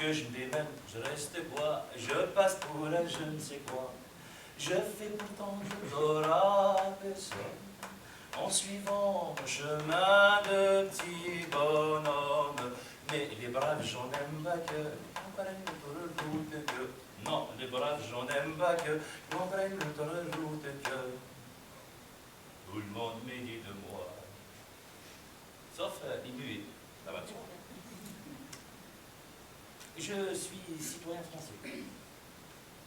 que je me démène, je reste quoi, je passe pour la je ne sais quoi. Je fais pourtant je dors à personne, en suivant mon chemin de petit bonhomme. Mais les braves j'en aime pas que comprennent notre route que. Non, les braves j'en aime pas que comprennent notre route que. Tout le monde médit de moi. Sauf les muets, ça va de soi. Je suis citoyen français.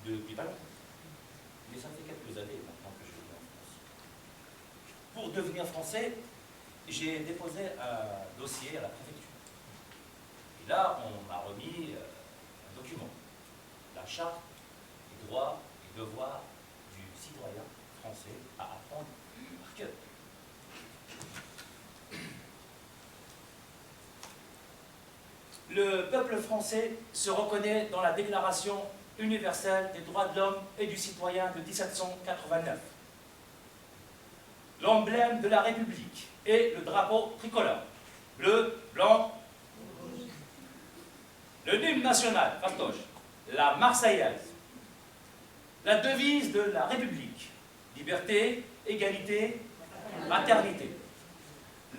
Depuis pas longtemps. Mais ça fait quelques années maintenant que je vis en France. Pour devenir français, j'ai déposé un dossier à la préfecture. Et là, on m'a remis un document. La charte des droits et devoirs du citoyen français à apprendre par cœur. Le peuple français se reconnaît dans la Déclaration universelle des droits de l'homme et du citoyen de 1789. L'emblème de la République est le drapeau tricolore, bleu, blanc, le hymne national, fastoche, la Marseillaise, la devise de la République, liberté, égalité, fraternité.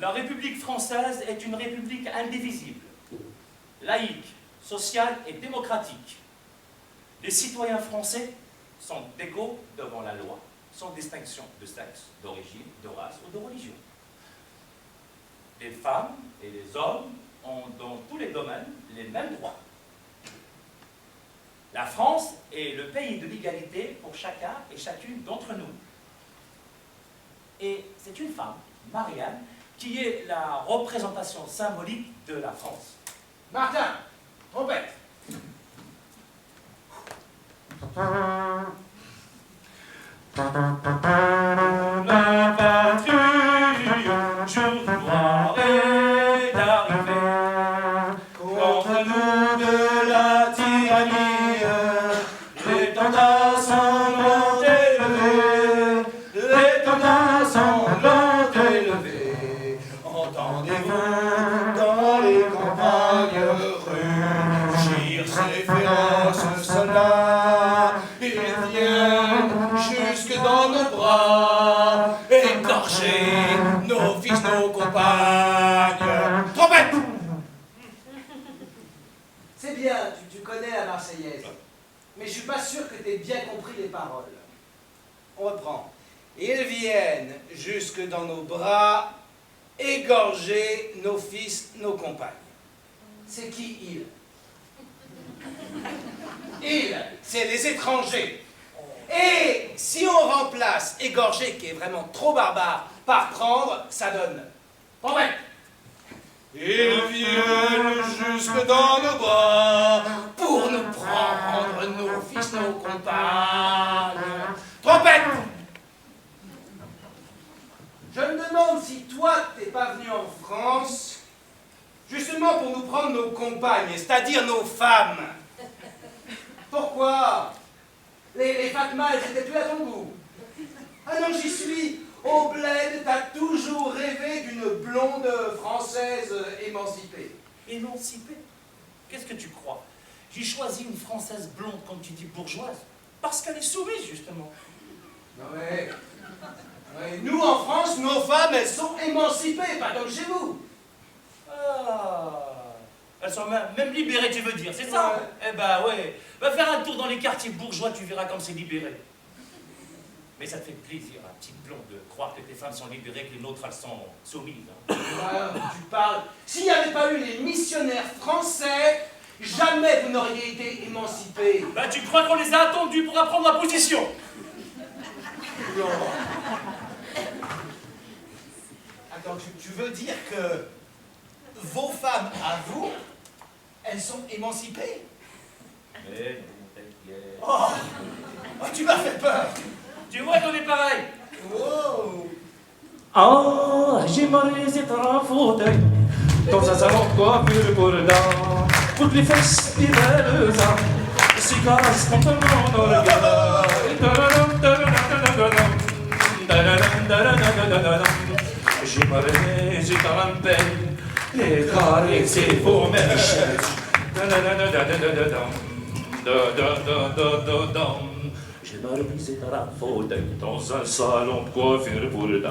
La République française est une république indivisible, laïque, sociale et démocratique. Les citoyens français sont égaux devant la loi, sans distinction de sexe, d'origine, de race ou de religion. Les femmes et les hommes ont dans tous les domaines les mêmes droits. La France est le pays de l'égalité pour chacun et chacune d'entre nous. Et c'est une femme, Marianne, qui est la représentation symbolique de la France. Martin, trompette. La patrie, jour noir est arrivé. Contre nous de la tyrannie, les tentats sont élevés. Les tentats sont élevés. Entendez-vous dans les campagnes rugir ces féroces soldats? Ils viennent jusque dans nos bras, égorger nos fils, nos compagnes. Trompette! C'est bien, tu connais la Marseillaise. Mais je suis pas sûr que tu aies bien compris les paroles. On reprend. Ils viennent jusque dans nos bras, égorger nos fils, nos compagnes. C'est qui ils? Ils, c'est les étrangers. Et si on remplace égorger, qui est vraiment trop barbare, par prendre, ça donne. Trompette! Ils viennent jusque dans nos bras pour nous prendre nos fils, nos compagnes. Trompette! Je me demande si toi, t'es pas venu en France justement pour nous prendre nos compagnes, c'est-à-dire nos femmes. Pourquoi? Les Fatma, elles étaient plus à ton goût. Ah non, j'y suis. Au bled, t'as toujours rêvé d'une blonde française émancipée. Émancipée? Qu'est-ce que tu crois? J'ai choisi une française blonde, comme tu dis, bourgeoise, parce qu'elle est soumise, justement. Non mais... Ouais, nous, en France, nos femmes, elles sont émancipées, pas comme chez vous. Ah, elles sont même libérées, tu veux dire, c'est ça? Ouais. Eh ben ouais, va faire un tour dans les quartiers bourgeois, tu verras comme c'est libéré. Mais ça te fait plaisir, hein, petite blonde, de croire que tes femmes sont libérées, que les nôtres, elles sont soumises. Hein. Alors, tu parles. S'il n'y avait pas eu les missionnaires français, jamais vous n'auriez été émancipés. Bah tu crois qu'on les a attendus pour apprendre la position? Non. Attends, tu veux dire que vos femmes, à vous, elles sont émancipées? Mais non, t'inquiète. Oh, tu m'as fait peur. Tu vois qu'on est pareil. Wow. Ah, j'ai marré c'est un fauteuil dans un salon de coiffure pour dents. Toutes les fesses des belles âmes s'y cassent spontanément dans le gars. J'ai marré, j'ai dans la peine, les caresser vos mèches. J'ai mal brisé dans la fauteuil, dans un salon de coiffure pour les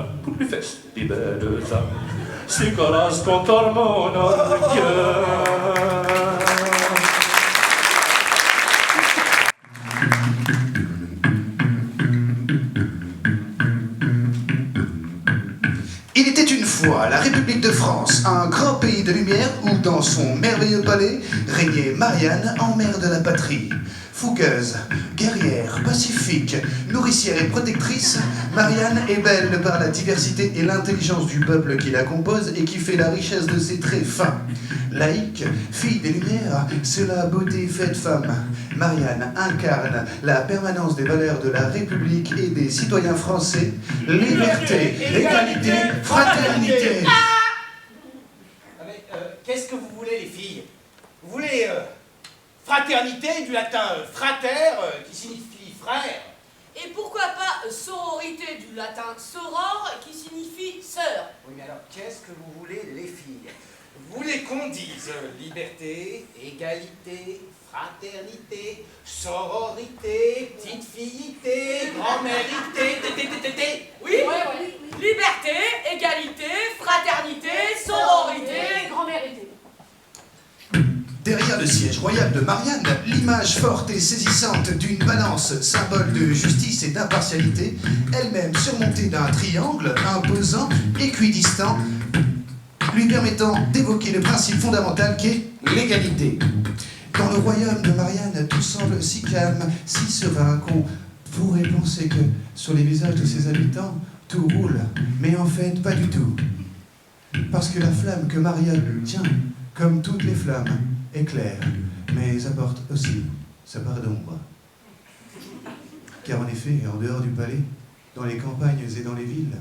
fesses des belles âmes. C'est Colas contre mon cœur. Il était une fois la République de France, un grand pays de lumière où, dans son merveilleux palais, régnait Marianne en mère de la patrie. Fougueuse, guerrière, pacifique, nourricière et protectrice, Marianne est belle par la diversité et l'intelligence du peuple qui la compose et qui fait la richesse de ses traits fins. Laïque, fille des Lumières, c'est la beauté faite femme. Marianne incarne la permanence des valeurs de la République et des citoyens français. Liberté, égalité, fraternité. Ah, mais qu'est-ce que vous voulez, les filles? Vous voulez fraternité, du latin frater, qui signifie frère? Et pourquoi pas sororité, du latin soror, qui signifie sœur? Oui, mais alors, qu'est-ce que vous voulez, les filles? Vous voulez qu'on dise liberté, égalité, fraternité, sororité, petite fillité, grand-mérité, tété? Oui, liberté, égalité, fraternité, sororité, grand-mérité. Derrière le siège royal de Marianne, l'image forte et saisissante d'une balance, symbole de justice et d'impartialité, elle-même surmontée d'un triangle imposant, équidistant, lui permettant d'évoquer le principe fondamental qu'est l'égalité. Dans le royaume de Marianne, tout semble si calme, si serein qu'on pourrait penser que sur les visages de ses habitants, tout roule, mais en fait pas du tout. Parce que la flamme que Marianne tient, comme toutes les flammes, est claire, mais apporte aussi sa part d'ombre. Car en effet, en dehors du palais, dans les campagnes et dans les villes,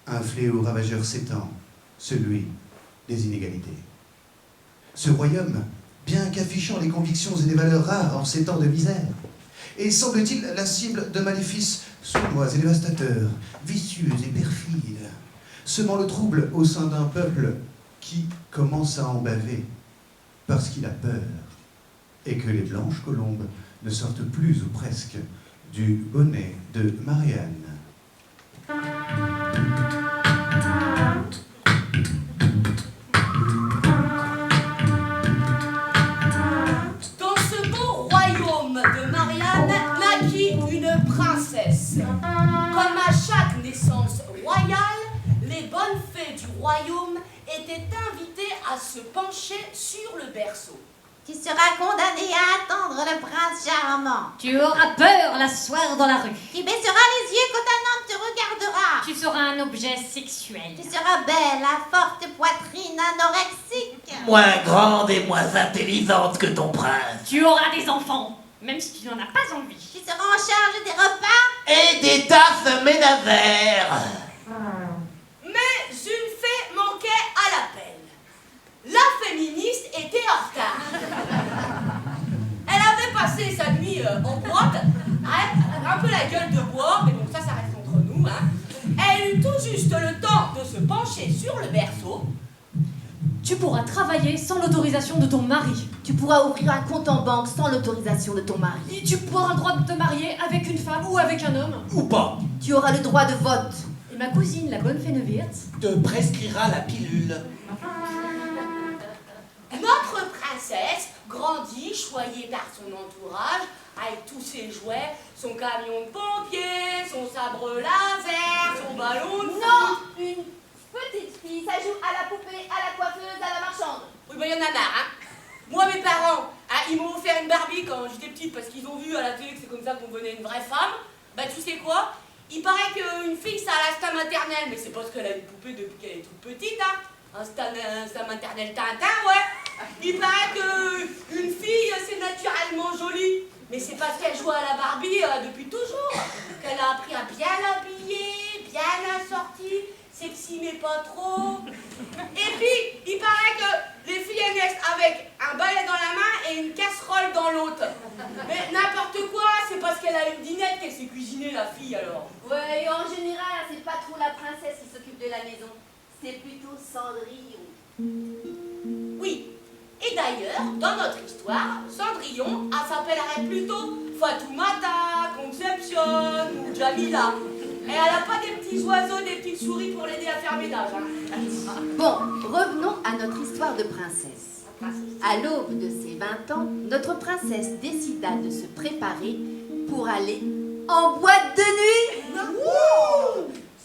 un fléau ravageur s'étend, celui des inégalités. Ce royaume, bien qu'affichant les convictions et des valeurs rares en ces temps de misère, est, semble-t-il, la cible de maléfices sournois et dévastateurs, vicieux et perfides, semant le trouble au sein d'un peuple qui commence à en baver parce qu'il a peur et que les blanches colombes ne sortent plus ou presque du bonnet de Marianne. Dans ce beau royaume de Marianne naquit une princesse. Comme à chaque naissance royale, les bonnes fées du royaume étaient invitées à se pencher sur le berceau. Tu seras condamné à attendre le prince charmant. Tu auras peur l'asseoir dans la rue. Tu baisseras les yeux quand un homme te regardera. Tu seras un objet sexuel. Tu seras belle, à forte poitrine anorexique. Moins grande et moins intelligente que ton prince. Tu auras des enfants, même si tu n'en as pas envie. Tu seras en charge des repas. Et des tasses ménagères. Mais une fée manquait à l'appel. La féministe était en retard. Elle avait passé sa nuit en boîte, un peu la gueule de bois, mais bon, ça reste entre nous. Elle eut tout juste le temps de se pencher sur le berceau. Tu pourras travailler sans l'autorisation de ton mari. Tu pourras ouvrir un compte en banque sans l'autorisation de ton mari. Et tu pourras le droit de te marier avec une femme ou avec un homme. Ou pas. Tu auras le droit de vote. Et ma cousine, la bonne Féneviertz, Te prescrira la pilule. Notre princesse grandit, choyée par son entourage, avec tous ses jouets, son camion de pompier, son sabre laser, son ballon de Non, foot. une petite fille, ça joue à la poupée, à la coiffeuse, à la marchande. Oui, bah, y en a marre, Moi, mes parents, ils m'ont offert une Barbie quand j'étais petite parce qu'ils ont vu à la télé que c'est comme ça qu'on devenait une vraie femme. Bah, tu sais quoi? Il paraît qu'une fille, ça a l'instinct maternel, mais c'est parce qu'elle a une poupée depuis qu'elle est toute petite, Instinct maternel Tintin, ouais. Il paraît qu'une fille, c'est naturellement joli. Mais c'est parce qu'elle joue à la Barbie depuis toujours. Qu'elle a appris à bien l'habiller, bien assortie, sexy mais pas trop. Et puis, il paraît que les filles, elles naissent avec un balai dans la main et une casserole dans l'autre. Mais n'importe quoi, c'est parce qu'elle a une dinette qu'elle sait cuisiner, la fille, alors. Ouais, et en général, c'est pas trop la princesse qui s'occupe de la maison. C'est plutôt Cendrillon. Oui. Et Et d'ailleurs, dans notre histoire, Cendrillon, elle s'appellerait plutôt Fatoumata, Conception ou Jamila. Et elle n'a pas des petits oiseaux, des petites souris pour l'aider à faire ménage. Hein. Bon, revenons à notre histoire de princesse. À l'aube de ses 20 ans, notre princesse décida de se préparer pour aller en boîte de nuit.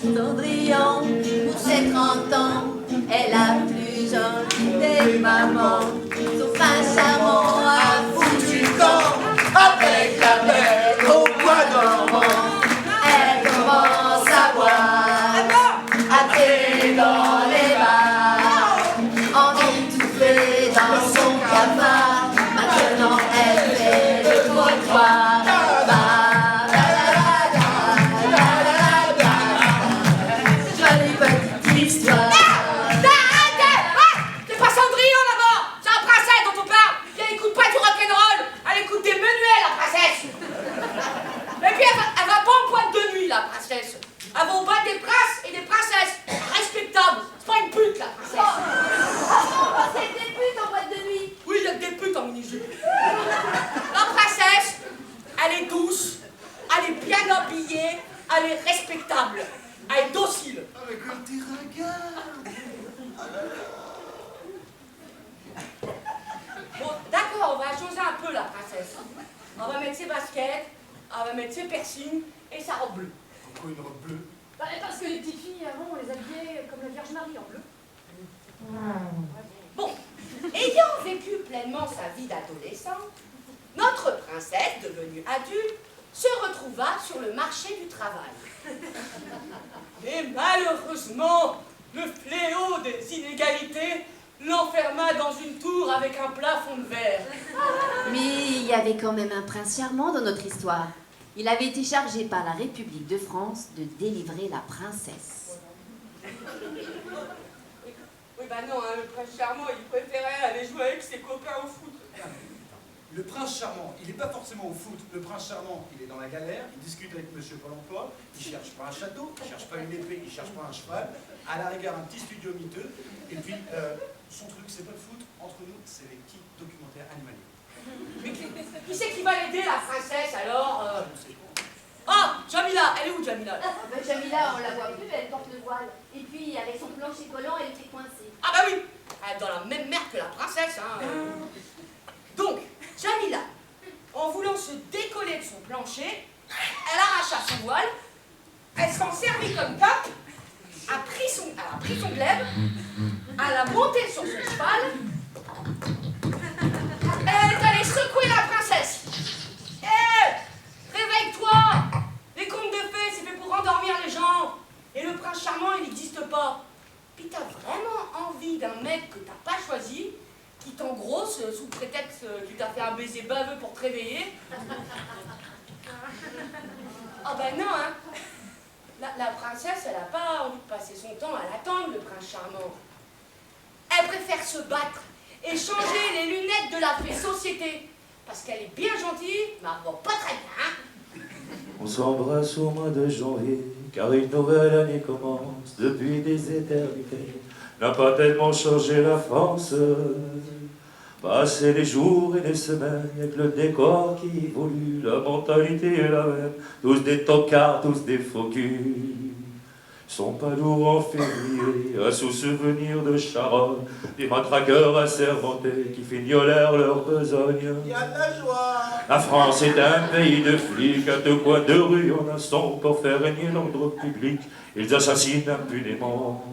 Cendrillon, pour ses 30 ans, est la plus jolie des mamans. Son prince charmant a foutu le camp avec la belle au bois dormant. Elle commence à boire, à traîner dans les bars, emmitouflée dans son cafard. Maintenant elle fait le trottoir. Jolie petite histoire. C'est pas Cendrillon d'abord, c'est la princesse dont on parle. Et elle écoute pas du rock'n'roll, elle écoute des menuets, la princesse. Et puis elle va pas en boîte de nuit, la princesse. Elle va au bal des princes et des princesses. Respectable, c'est pas une pute, la princesse. Oh, c'est des putes en boîte de nuit. Oui, il y a que des putes en mini-jupe. La princesse, elle est douce, elle est bien habillée, elle est respectable, elle est docile. Avec un petit regard. Bon, d'accord, on va changer un peu la princesse. On va mettre ses baskets, on va mettre ses piercings et sa robe bleue. Pourquoi une robe bleue? Bah, parce que les petites filles, avant, on les habillait comme la Vierge Marie en bleu. Bon, ayant vécu pleinement sa vie d'adolescente, notre princesse, devenue adulte, se retrouva sur le marché du travail. Et malheureusement, le fléau des inégalités l'enferma dans une tour avec un plafond de verre. Mais il y avait quand même un prince charmant dans notre histoire. Il avait été chargé par la République de France de délivrer la princesse. Oui, bah non, hein, le prince charmant, il préférait aller jouer avec ses copains au foot. Le prince charmant, il n'est pas forcément au foot. Le prince charmant, il est dans la galère, il discute avec monsieur Pôle emploi, il cherche pas un château, il cherche pas une épée, il cherche pas un cheval, à la rigueur un petit studio miteux, et puis son truc c'est pas le foot, entre nous c'est les petits documentaires animaliers. Mais qui c'est qui va l'aider, la princesse, alors Ah, Jamila, elle est où, Jamila? Ben, Jamila, on la voit plus, elle porte le voile. Et puis, avec son plancher collant, elle était coincée. Ah bah oui, elle est dans la même merde que la princesse, hein. Donc, Jamila, en voulant se décoller de son plancher, elle arracha son voile, elle s'en servit comme cape, elle a pris son glaive, elle a monté sur son cheval, et elle est allée secouer la princesse. Hé, réveille-toi! Les contes de fées, c'est fait pour endormir les gens. Et le prince charmant, il n'existe pas. Puis t'as vraiment envie d'un mec que t'as pas choisi, qui t'engrosse sous prétexte qu'il t'a fait un baiser baveux pour te réveiller. Ah ben non, hein. La princesse, elle a pas envie de passer son temps à l'attendre, le prince charmant. Elle préfère se battre et changer les lunettes de la fée société. Parce qu'elle est bien gentille, mais elle va pas très bien, hein. On s'embrasse au mois de janvier, car une nouvelle année commence depuis des éternités. N'a pas tellement changé la France. Passer les jours et les semaines avec le décor qui évolue, la mentalité est la même. Tous des tocards, tous des faux culs. Sont pas lourds en février, à sous-souvenir de Charonne, des matraqueurs assermentés qui fignolèrent leur besogne. Il y a de la joie. La France est un pays de flics, à deux coins de rue en instant pour faire régner l'ordre public. Ils assassinent impunément.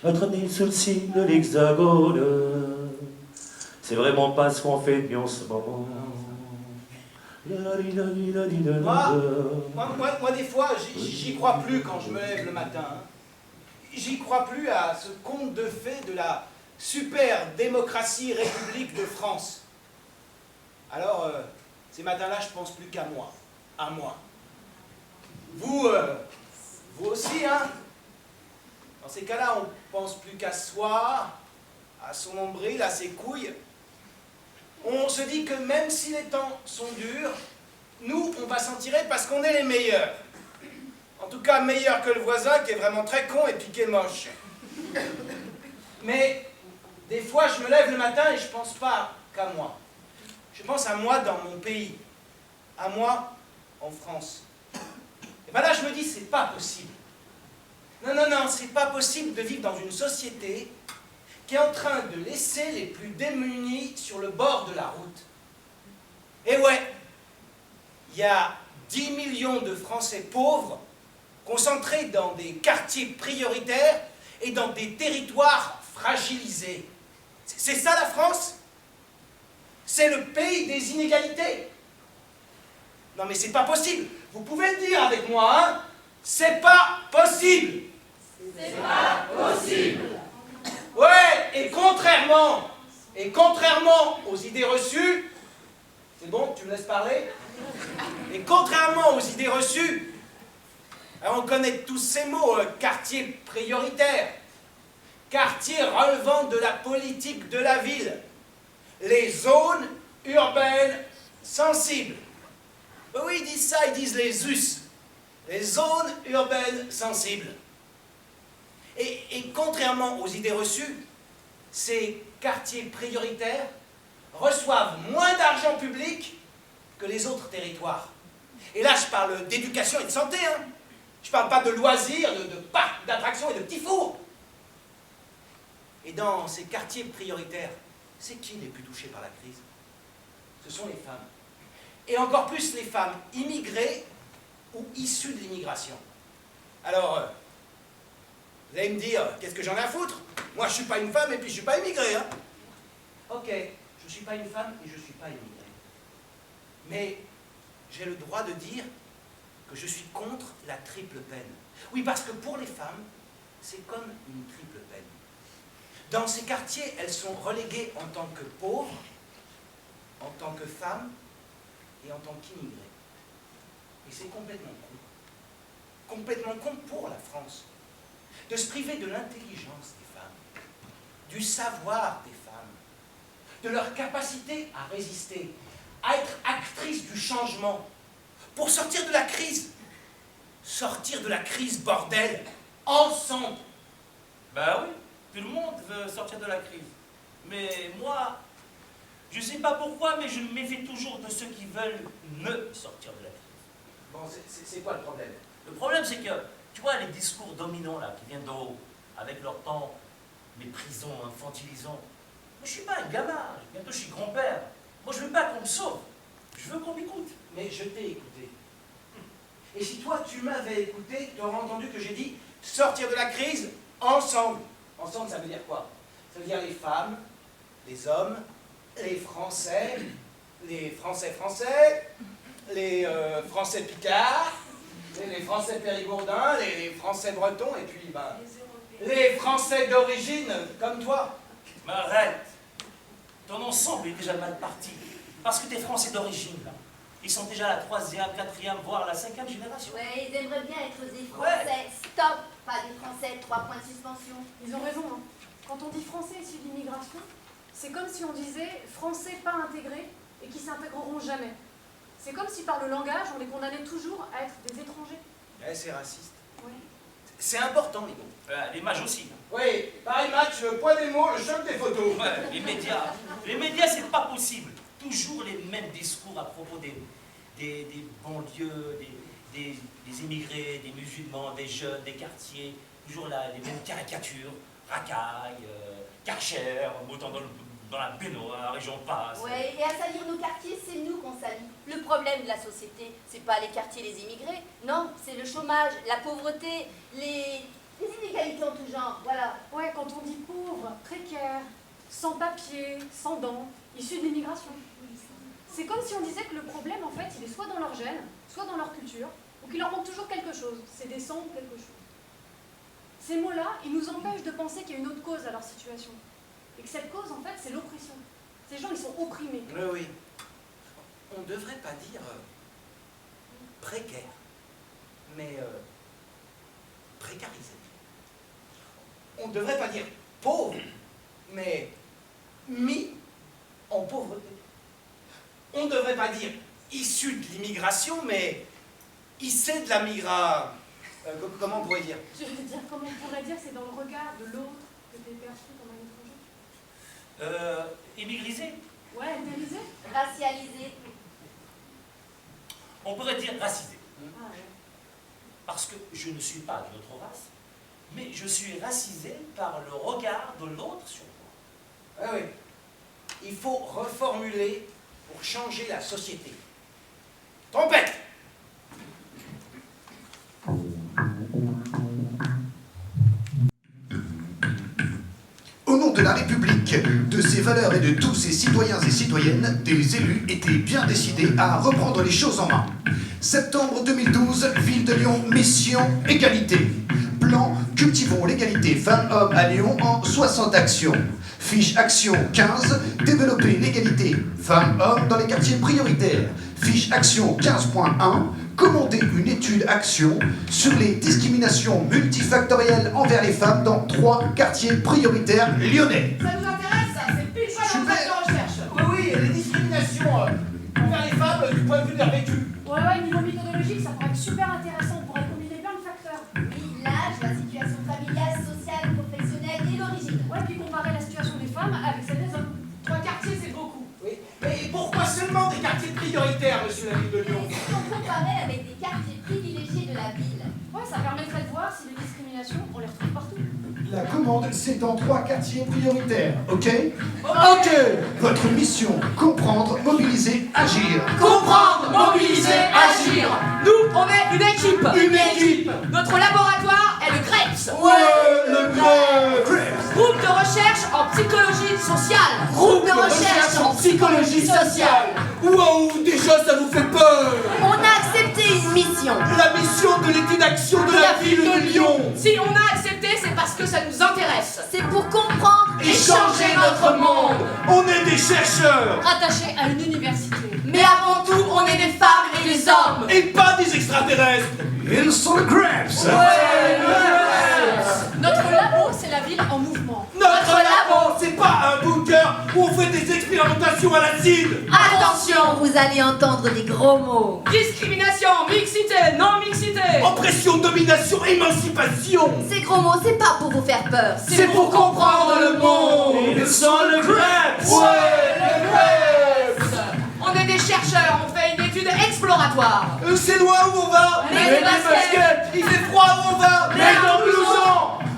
Notre nez sous le signe de l'hexagone. C'est vraiment pas ce qu'on fait de mieux en ce moment. Moi, des fois, j'y crois plus quand je me lève le matin. Hein. J'y crois plus à ce conte de fées de la super démocratie république de France. Alors, ces matins-là, je pense plus qu'à moi. À moi. Vous aussi, hein? Dans ces cas-là, on pense plus qu'à soi, à son nombril, à ses couilles. On se dit que même si les temps sont durs, nous, on va s'en tirer parce qu'on est les meilleurs. En tout cas, meilleurs que le voisin qui est vraiment très con et puis qui est moche. Mais Des fois, je me lève le matin et je pense pas qu'à moi. Je pense à moi dans mon pays, à moi en France. Et bien là, je me dis, c'est pas possible. Non, non, non, c'est pas possible de vivre dans une société qui est en train de laisser les plus démunis sur le bord de la route. Et ouais, il y a 10 millions de Français pauvres concentrés dans des quartiers prioritaires et dans des territoires fragilisés. C'est ça la France? C'est le pays des inégalités. Non mais c'est pas possible. Vous pouvez le dire avec moi, hein? C'est pas possible. C'est pas possible. Ouais, et contrairement aux idées reçues, c'est bon, tu me laisses parler? Et contrairement aux idées reçues, on connaît tous ces mots, quartier prioritaire, quartier relevant de la politique de la ville, les zones urbaines sensibles. Oui, ils disent ça, ils disent les ZUS, les zones urbaines sensibles. Et contrairement aux idées reçues, ces quartiers prioritaires reçoivent moins d'argent public que les autres territoires. Et là, je parle d'éducation et de santé, hein. Je parle pas de loisirs, de parcs, d'attractions et de petits fours. Et dans ces quartiers prioritaires, c'est qui les plus touchés par la crise? Ce sont les femmes. Et encore plus les femmes immigrées ou issues de l'immigration. Alors, vous allez me dire, qu'est-ce que j'en ai à foutre? Moi, je suis pas une femme et puis je suis pas immigré, hein. Ok, je suis pas une femme et je suis pas immigré. Mais j'ai le droit de dire que je suis contre la triple peine. Oui, parce que pour les femmes, c'est comme une triple peine. Dans ces quartiers, elles sont reléguées en tant que pauvres, en tant que femmes et en tant qu'immigrées. Et c'est complètement con. Complètement con pour la France. De se priver de l'intelligence des femmes, du savoir des femmes, de leur capacité à résister, à être actrices du changement, pour sortir de la crise. Sortir de la crise, bordel, ensemble. Ben oui, tout le monde veut sortir de la crise. Mais moi, je sais pas pourquoi, mais je me méfie toujours de ceux qui veulent me sortir de la crise. Bon, c'est quoi le problème? Le problème, c'est que, tu vois, les discours dominants, là, qui viennent d'en haut, avec leur temps méprisant, infantilisant. Moi, je suis pas un gamin, bientôt je suis grand-père. Moi, je veux pas qu'on me sauve. Je veux qu'on m'écoute. Mais je t'ai écouté. Et si toi, tu m'avais écouté, tu aurais entendu que j'ai dit sortir de la crise ensemble. Ensemble, ça veut dire quoi? Ça veut dire les femmes, les hommes, les Français français, les Français picards, les Français périgourdins, les Français bretons, et puis ben, les Français d'origine, comme toi. Mais arrête. Ton ensemble est déjà mal parti. Parce que tes Français d'origine, là, ils sont déjà à la 3e, 4e, voire la 5e génération. Ouais, ils aimeraient bien être des Français. Ouais. Stop, pas des Français, 3 points de suspension. Ils ont raison, hein. Quand on dit français issus de l'immigration, c'est comme si on disait français pas intégrés et qui s'intégreront jamais. C'est comme si par le langage, on les condamnait toujours à être des étrangers. Ouais, c'est raciste. Oui. C'est important, les mots. Les mages aussi. Oui, pareil match, poids des mots, le choc des photos. Ouais, les médias, c'est pas possible. Toujours les mêmes discours à propos des banlieues, des immigrés, des musulmans, des jeunes, des quartiers. Toujours les mêmes caricatures. Racaille, Karcher, Mouton dans la baignoire, et j'en passe. Ouais, et à salir nos quartiers, c'est nous qu'on salit. Le problème de la société, c'est pas les quartiers, les immigrés. Non, c'est le chômage, la pauvreté, les inégalités en tout genre, voilà. Ouais, quand on dit pauvre, précaire, sans papier, sans dents, issus de l'immigration. C'est comme si on disait que le problème, en fait, il est soit dans leur gène, soit dans leur culture, ou qu'il leur manque toujours quelque chose, c'est des sangs ou quelque chose. Ces mots-là, ils nous empêchent de penser qu'il y a une autre cause à leur situation. Et que cette cause, en fait, c'est l'oppression. Ces gens, ils sont opprimés. Oui, oui. On ne devrait pas dire précaire, mais précarisé. On ne devrait pas dire pauvre, mais mis en pauvreté. On ne devrait pas dire issu de l'immigration, mais hissé de la migra... comment on pourrait dire? Je veux dire, comment on pourrait dire, c'est dans le regard de l'autre que tu es perçu comme un étranger. Émigrisé. Ouais, dérisé. Racialisé. On pourrait dire racisé. Ah ouais. Parce que je ne suis pas de notre race, mais je suis racisé par le regard de l'autre sur moi. Ah oui. Il faut reformuler pour changer la société. Trompette! Au nom de la République, de ses valeurs et de tous ses citoyens et citoyennes, des élus étaient bien décidés à reprendre les choses en main. Septembre 2012, Ville de Lyon, mission égalité. Plan cultivons l'égalité femmes-hommes à Lyon en 60 actions. Fiche action 15, développer l'égalité femmes-hommes dans les quartiers prioritaires. Fiche action 15.1, commander une étude action sur les discriminations multifactorielles envers les femmes dans 3 quartiers prioritaires lyonnais. Ça nous intéresse, ça, c'est pile poil en phase de recherche. Oui, oui, les discriminations envers les femmes du point de vue de leur vécu. Ouais, niveau méthodologique, ça pourrait être super intéressant. On pourrait combiner plein de facteurs. Oui, l'âge, la situation familiale, sociale, professionnelle et l'origine. Ouais, puis comparer la situation des femmes avec celle des hommes. 3 quartiers, c'est beaucoup. Oui. Mais pourquoi seulement des quartiers prioritaires, monsieur la ville de Lyon? Et si on comparait avec des quartiers privilégiés de la ville? Ouais, ça permettrait de voir si les discriminations, on les retrouve partout. La commande, c'est dans 3 quartiers prioritaires, ok? Ok. Votre mission, comprendre, mobiliser, agir. Comprendre, mobiliser, agir. Nous, on est une équipe. Une équipe. Notre laboratoire est le GREPS. Ouais, le greffe. Groupe de recherche en psychologie sociale. Groupe de recherche en psychologie sociale. Waouh, déjà ça vous fait peur. On a accepté une mission. La mission de l'étude d'action de la ville de Lyon. Si on a accepté, c'est parce que ça nous intéresse. C'est pour comprendre Et changer notre monde. On est des chercheurs. Rattaché à une université. Mais avant tout, on est des femmes et des hommes. Et pas des extraterrestres. Ils sont le Grapes. Notre labo, c'est la ville en mouvement. Notre labo, c'est pas un bunker où on fait des expérimentations à l'acide. Attention. vous allez entendre des gros mots. Discrimination, mixité, non-mixité. Oppression, domination, émancipation. Ces gros mots, c'est pas pour vous faire peur. C'est pour comprendre le monde. Ils sont le Grapes. Ouais, le Grapes. On est des chercheurs, on fait une étude exploratoire. C'est loin où on va. Mais des baskets. Il fait froid où on va. Mais en blouson.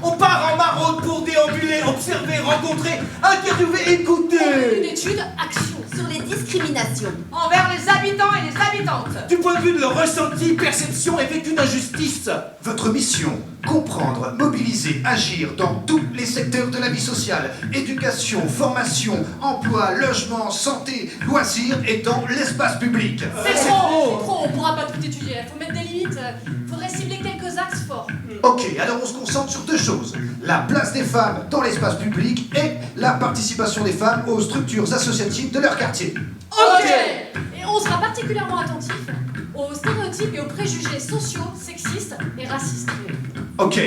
On part en maraude pour déambuler, observer, rencontrer, interviewer, Une écouter. étude action. Sur les discriminations. Envers les habitants et les habitantes. Du point de vue de leur ressenti, perception et vécu d'injustice. Votre mission, comprendre, mobiliser, agir dans tous les secteurs de la vie sociale. Éducation, formation, emploi, logement, santé, loisirs et dans l'espace public. C'est trop, on pourra pas tout étudier. Faut mettre des limites. Faudrait cibler quelques axes forts. Ok, alors on se concentre sur 2 choses. La place des femmes dans l'espace public et la participation des femmes aux structures associatives de leur quartier. Ok. Et on sera particulièrement attentif aux stéréotypes et aux préjugés sociaux, sexistes et racistes. Ok,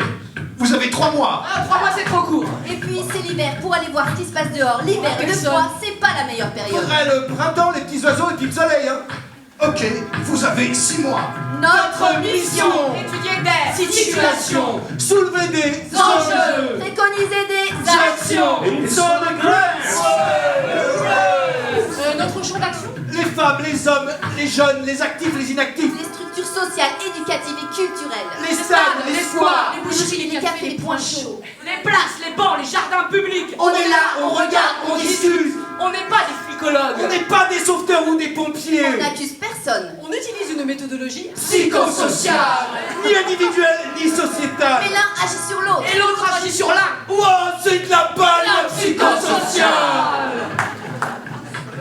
vous avez 3 mois. Ah, 3 mois, c'est trop court. Et puis c'est l'hiver pour aller voir ce qui se passe dehors. L'hiver et le Personne. froid, c'est pas la meilleure période. Faudrait le printemps, les petits oiseaux et puis le soleil, hein. Ok, vous avez 6 mois. Notre mission. Étudier des Situation. Soulever des enjeux. Préconiser des actions. Ils sont le Grapes. Notre champ d'action. Les femmes, les hommes, les jeunes, les actifs, les inactifs. Les structures sociales, éducatives et culturelles. Les stades, les squares. Les boucheries, les cafés, les points chauds. les places, les bancs, les jardins publics. On est là, on regarde, on discute. On n'est pas des psychologues. On n'est pas des sauveteurs ou des pompiers. On n'accuse personne. On utilise une méthodologie Psychosocial, ni individuel, ni sociétal. Mais l'un agit sur l'autre. Et l'autre agit sur l'un. Wow, c'est de la balle, la psychosocial.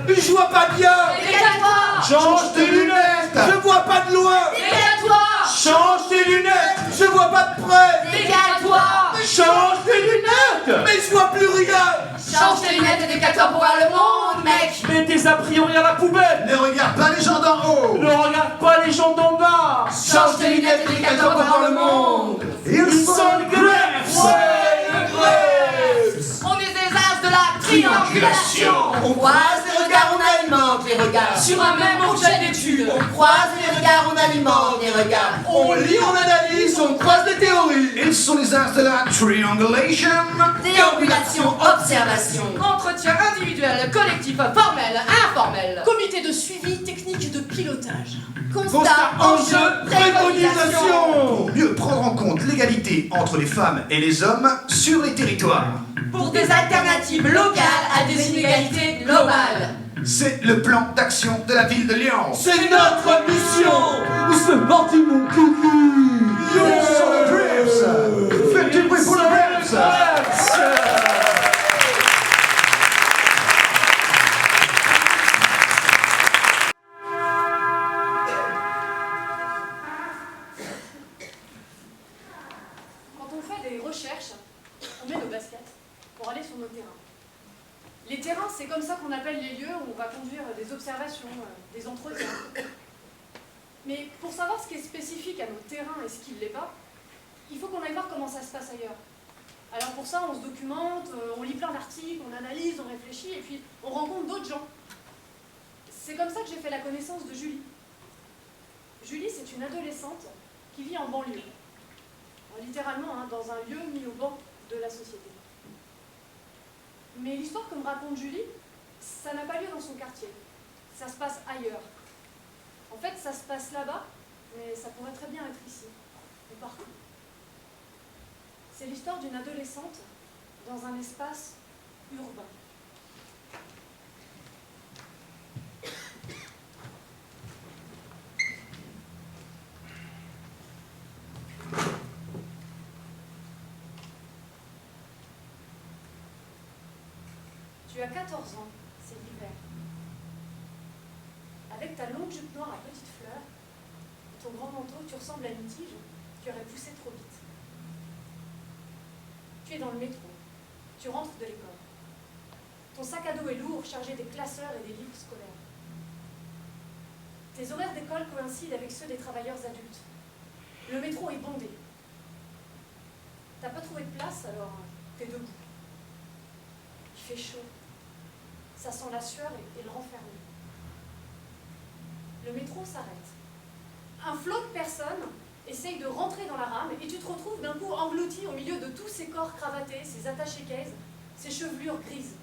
Je vois pas bien. Décale-toi. Change tes lunettes. Je vois pas de loin. Décale-toi. Change tes lunettes. Je vois pas de près. Décale-toi. Change tes lunettes. Mais je vois plus rien. Change tes lunettes et décale-toi pour voir le monde, mec. Mets tes a priori à la poubelle. Ne regarde pas les gens d'en haut. Ne regarde pas les gens d'en bas. Change tes lunettes et décale-toi pour voir le monde. Ils sont le Grapes. Ouais, le Grapes. On est des as de la triangulation. On croise les regards, on alimente les regards. Sur un même objet d'étude. On croise les regards, on alimente les regards. On lit, on analyse, on croise des théories. Ils sont les arts de la triangulation. Déambulation, observation. Entretien individuel, collectif, formel, informel. Comité de suivi, technique de pilotage. Constat, enjeu, préconisation. Pour mieux prendre en compte l'égalité entre les femmes et les hommes sur les territoires. Pour des alternatives locales à des inégalités globales. C'est le plan d'action de la ville de Lyon. C'est notre mission. C'est parti mon coucou. Sur le Dreams. Faites du bruit pour le Dreams. Quand on fait des recherches, on met nos baskets pour aller sur nos terrains. Les terrains, c'est comme ça qu'on appelle les lieux où on va conduire des observations, des entretiens. Mais pour savoir ce qui est spécifique à nos terrains et ce qui ne l'est pas, il faut qu'on aille voir comment ça se passe ailleurs. Alors pour ça, on se documente, on lit plein d'articles, on analyse, on réfléchit, et puis on rencontre d'autres gens. C'est comme ça que j'ai fait la connaissance de Julie. Julie, c'est une adolescente qui vit en banlieue. Littéralement, hein, dans un lieu mis au banc de la société. Mais l'histoire que me raconte Julie, ça n'a pas lieu dans son quartier. Ça se passe ailleurs. En fait, ça se passe là-bas, mais ça pourrait très bien être ici, ou partout. C'est l'histoire d'une adolescente dans un espace urbain. Tu as 14 ans, c'est l'hiver. Avec ta longue jupe noire à petites fleurs et ton grand manteau, tu ressembles à une tige qui aurait poussé trop vite. Tu es dans le métro, tu rentres de l'école. Ton sac à dos est lourd, chargé des classeurs et des livres scolaires. Tes horaires d'école coïncident avec ceux des travailleurs adultes. Le métro est bondé. T'as pas trouvé de place, alors t'es debout. Il fait chaud. Ça sent la sueur et le renfermé. Le métro s'arrête. Un flot de personnes essaye de rentrer dans la rame et tu te retrouves d'un coup englouti au milieu de tous ces corps cravatés, ces attachés-caisses, ces chevelures grises.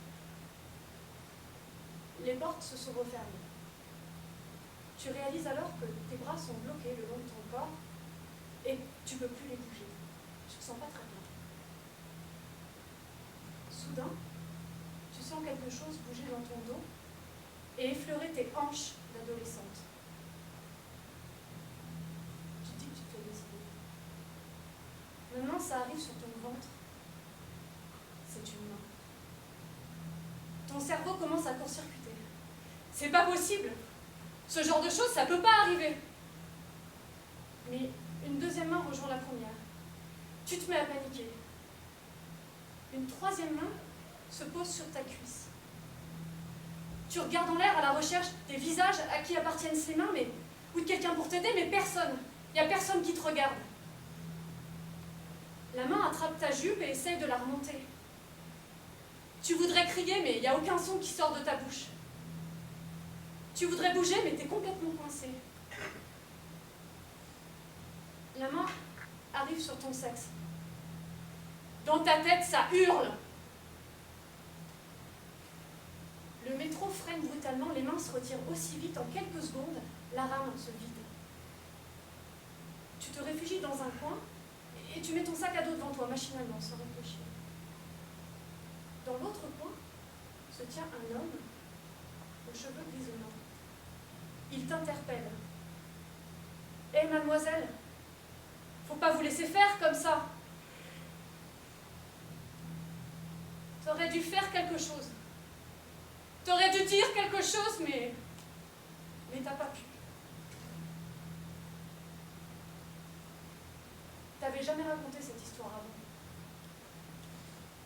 Les portes se sont refermées. Tu réalises alors que tes bras sont bloqués le long de ton corps et tu ne peux plus les bouger. Tu te sens pas très bien. Soudain, tu sens quelque chose bouger dans ton dos et effleurer tes hanches d'adolescente. Tu te dis que tu te fais des idées. Maintenant, ça arrive sur ton ventre. C'est une main. Ton cerveau commence à court-circuiter. C'est pas possible. Ce genre de choses, ça peut pas arriver. Mais une deuxième main rejoint la première. Tu te mets à paniquer. Une troisième main se pose sur ta cuisse. Tu regardes en l'air à la recherche des visages à qui appartiennent ces mains, mais, ou de quelqu'un pour t'aider, mais personne. Il n'y a personne qui te regarde. La main attrape ta jupe et essaye de la remonter. Tu voudrais crier, mais il n'y a aucun son qui sort de ta bouche. Tu voudrais bouger, mais tu es complètement coincé. La main arrive sur ton sexe. Dans ta tête, ça hurle. Le métro freine brutalement, les mains se retirent aussi vite, en quelques secondes, la rame se vide. Tu te réfugies dans un coin et tu mets ton sac à dos devant toi, machinalement, sans réfléchir. Dans l'autre coin se tient un homme aux cheveux grisonnants. Il t'interpelle. « Hé, mademoiselle, faut pas vous laisser faire comme ça. T'aurais dû faire quelque chose. T'aurais dû dire quelque chose, mais t'as pas pu. T'avais jamais raconté cette histoire avant.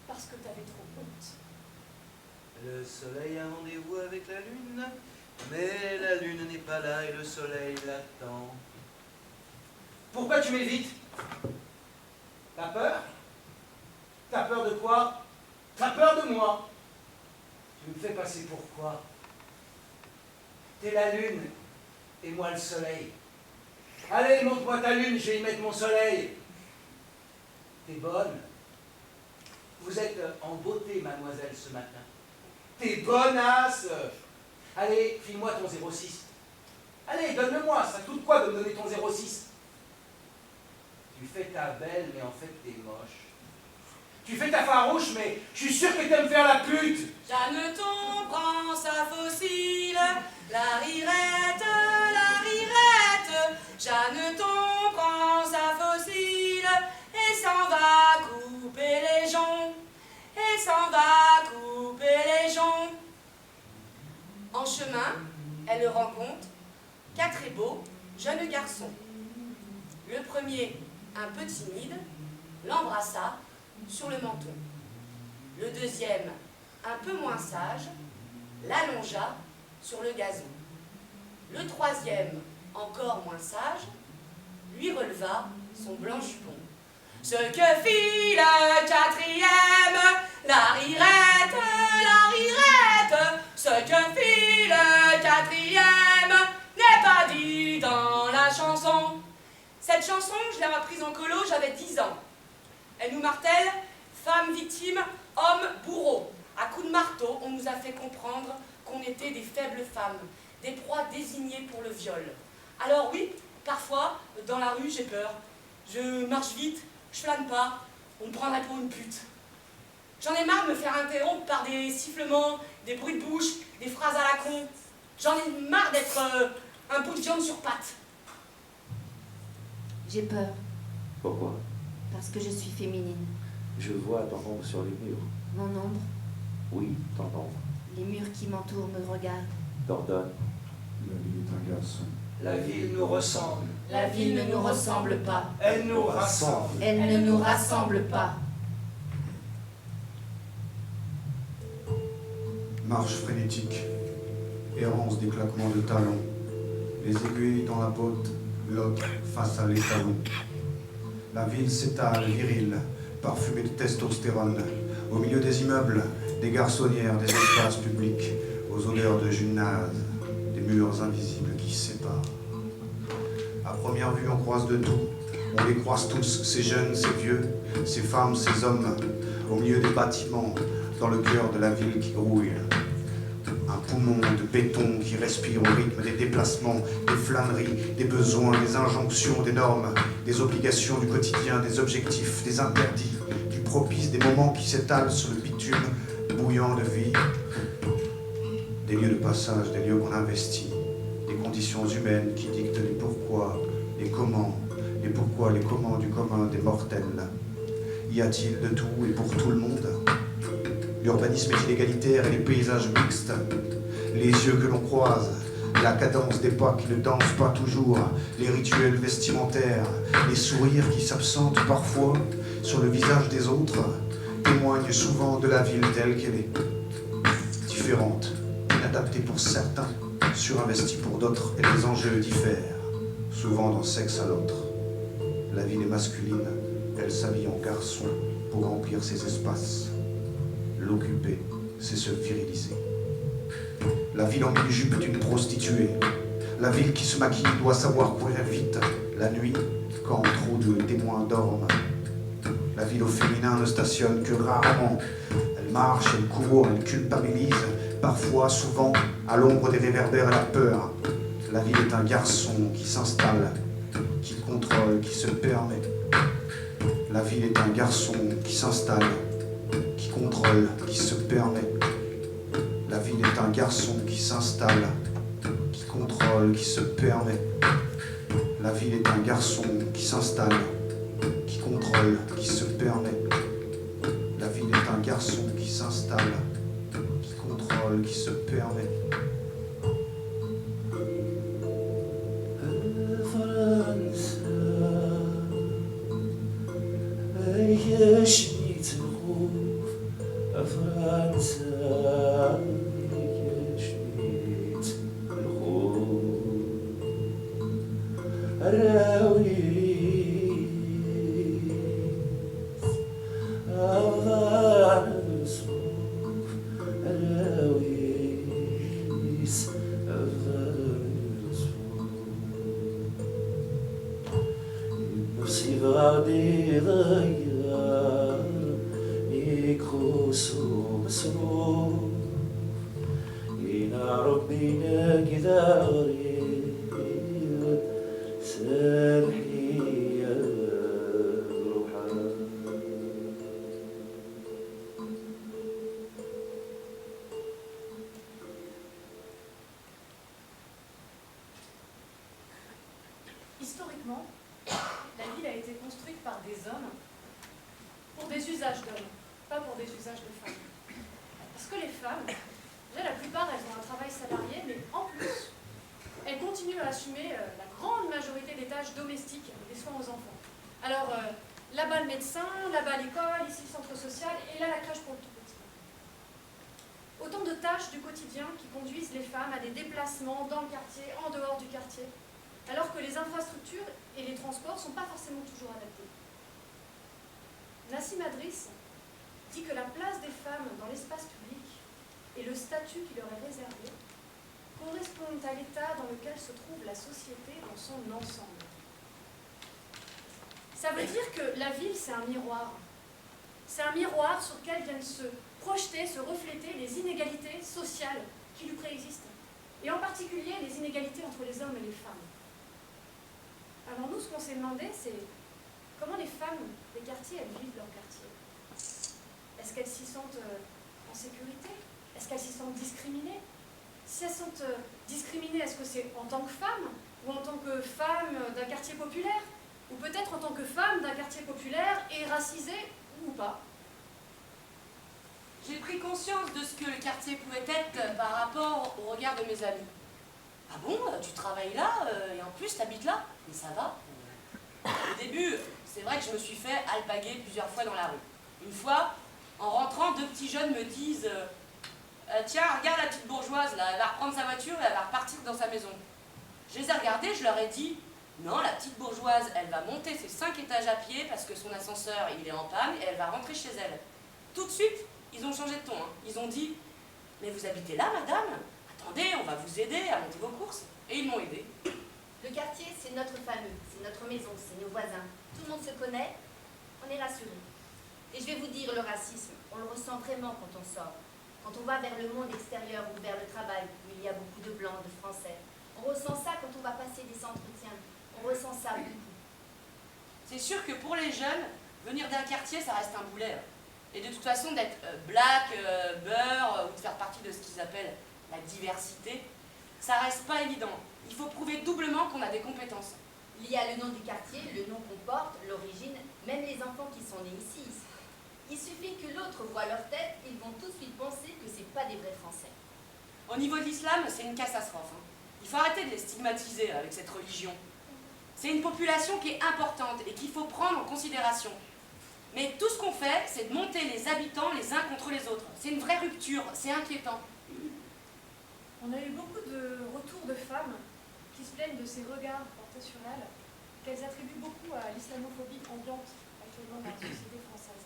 Parce que t'avais trop honte. Le soleil a rendez-vous avec la lune, mais la lune n'est pas là et le soleil l'attend. Pourquoi tu m'évites? T'as peur? T'as peur de quoi? T'as peur de moi? Tu me fais passer pour quoi? T'es la lune et moi le soleil. Allez, montre-moi ta lune, je vais y mettre mon soleil. T'es bonne. Vous êtes en beauté, mademoiselle, ce matin. T'es bonasse. Allez, file-moi ton 06. Allez, donne-le-moi, ça coûte quoi de me donner ton 06? Tu fais ta belle, mais en fait, t'es moche. Tu fais ta farouche, mais je suis sûr que t'aimes faire la pute. Jeanneton prend sa fossile, la rirette, Jeanneton prend sa fossile et s'en va couper les joncs, En chemin, elle rencontre 4 très beaux jeunes garçons. Le premier, un peu timide, l'embrassa sur le menton. Le deuxième, un peu moins sage, l'allongea sur le gazon. Le troisième, encore moins sage, lui releva son blanc jupon. Ce que fit le quatrième, la rirette, ce que fit le quatrième n'est pas dit dans la chanson. Cette chanson, je l'ai apprise en colo, j'avais 10 ans. Elle nous martèle, femme victime, homme bourreau. À coups de marteau, on nous a fait comprendre qu'on était des faibles femmes, des proies désignées pour le viol. Alors oui, parfois, dans la rue, j'ai peur. Je marche vite, je flâne pas, on me prendrait pour une pute. J'en ai marre de me faire interrompre par des sifflements, des bruits de bouche, des phrases à la con. J'en ai marre d'être un bout de viande sur pattes. J'ai peur, Pourquoi? parce que je suis féminine. Je vois ton ombre sur les murs. Mon ombre, Oui, ton ombre. les murs qui m'entourent me regardent. T'ordonne. La vie est un garçon. La ville nous ressemble. La ville ne nous ressemble pas. Elle nous rassemble. Elle ne nous rassemble pas. Marche frénétique, errance des claquements de talons, les aiguilles dans la botte, l'autre face à l'étalon. La ville s'étale, virile, parfumée de testostérone. Au milieu des immeubles, des garçonnières, des espaces publics, aux odeurs de gymnase, des murs invisibles qui séparent. À première vue, on croise de tout. On les croise tous, ces jeunes, ces vieux, ces femmes, ces hommes, au milieu des bâtiments, dans le cœur de la ville qui grouille. Un poumon de béton qui respire au rythme des déplacements, des flâneries, des besoins, des injonctions, des normes, des obligations du quotidien, des objectifs, des interdits, du propice, des moments qui s'étalent sur le bitume bouillant de vie. Des lieux de passage, des lieux qu'on investit, des conditions humaines qui dictent les pourquoi, les comment, les pourquoi, les comment du commun des mortels. Y a-t-il de tout et pour tout le monde? L'urbanisme est inégalitaire et les paysages mixtes, les yeux que l'on croise, la cadence des pas qui ne dansent pas toujours, les rituels vestimentaires, les sourires qui s'absentent parfois sur le visage des autres, témoignent souvent de la ville telle qu'elle est. Différente, inadaptée pour certains, surinvestie pour d'autres, et les enjeux diffèrent, souvent d'un sexe à l'autre. La ville est masculine, elle s'habille en garçon pour remplir ses espaces. L'occuper, c'est se viriliser. La ville en mini-jupe est une prostituée. La ville qui se maquille doit savoir courir vite, la nuit, quand trop de témoins dorment. La ville au féminin ne stationne que rarement. Elle marche, elle court, elle culpabilise, parfois, souvent, à l'ombre des réverbères et la peur. La ville est un garçon qui s'installe, qui contrôle, qui se permet. La ville est un garçon qui s'installe, qui contrôle, qui se permet. La ville est un garçon qui s'installe, qui contrôle, qui se permet. La ville est un garçon qui s'installe, qui contrôle, qui se permet. La ville est un garçon qui s'installe, qui contrôle, qui se permet. Of سيفادي غيا يكروسو مسمو إنا ربنا كذا غريب سامحني يا روحا. Historiquement, la ville a été construite par des hommes pour des usages d'hommes, pas pour des usages de femmes. Parce que les femmes, déjà la plupart, elles ont un travail salarié, mais en plus, elles continuent à assumer la grande majorité des tâches domestiques, des soins aux enfants. Alors, là-bas le médecin, là-bas l'école, ici le centre social, et là la crèche pour le tout petit. Autant de tâches du quotidien qui conduisent les femmes à des déplacements dans le quartier, en dehors du quartier, alors que les infrastructures et les transports ne sont pas forcément toujours adaptés. Nassim Adris dit que la place des femmes dans l'espace public et le statut qui leur est réservé correspondent à l'état dans lequel se trouve la société dans son ensemble. Ça veut dire que la ville, c'est un miroir. C'est un miroir sur lequel viennent se projeter, se refléter les inégalités sociales qui lui préexistent. Et en particulier, les inégalités entre les hommes et les femmes. Alors nous, ce qu'on s'est demandé, c'est comment les femmes des quartiers, elles vivent leur quartier. Est-ce qu'elles s'y sentent en sécurité? Est-ce qu'elles s'y sentent discriminées? Si elles sont discriminées, est-ce que c'est en tant que femme ou en tant que femme d'un quartier populaire? Ou peut-être en tant que femme d'un quartier populaire et racisée ou pas? J'ai pris conscience de ce que le quartier pouvait être par rapport au regard de mes amis. Ah bon, tu travailles là et en plus tu habites là? Mais ça va. Au début, c'est vrai que je me suis fait alpaguer plusieurs fois dans la rue. Une fois, en rentrant, deux petits jeunes me disent tiens, regarde la petite bourgeoise, là, elle va reprendre sa voiture et elle va repartir dans sa maison. Je les ai regardés, je leur ai dit non, la petite bourgeoise, elle va monter ses 5 étages à pied parce que son ascenseur, il est en panne et elle va rentrer chez elle. Tout de suite, ils ont changé de ton. Ils ont dit mais vous habitez là, madame? Attendez, on va vous aider à monter vos courses. Et ils m'ont aidé. Le quartier, c'est notre famille, c'est notre maison, c'est nos voisins. Tout le monde se connaît, on est rassuré. Et je vais vous dire, le racisme, on le ressent vraiment quand on sort. Quand on va vers le monde extérieur ou vers le travail, où il y a beaucoup de blancs, de français. On ressent ça quand on va passer des entretiens. On ressent ça beaucoup. C'est sûr que pour les jeunes, venir d'un quartier, ça reste un boulet. Et de toute façon, d'être black, beurre, ou de faire partie de ce qu'ils appellent la diversité, ça reste pas évident. Il faut prouver doublement qu'on a des compétences. Il y a le nom du quartier, le nom qu'on porte, l'origine, même les enfants qui sont nés ici. Il suffit que l'autre voie leur tête, ils vont tout de suite penser que c'est pas des vrais Français. Au niveau de l'islam, c'est une catastrophe. Il faut arrêter de les stigmatiser avec cette religion. C'est une population qui est importante et qu'il faut prendre en considération. Mais tout ce qu'on fait, c'est de monter les habitants les uns contre les autres. C'est une vraie rupture, c'est inquiétant. On a eu beaucoup de retours de femmes qui se plaignent de ces regards portés sur elles, qu'elles attribuent beaucoup à l'islamophobie ambiante actuellement dans la société française.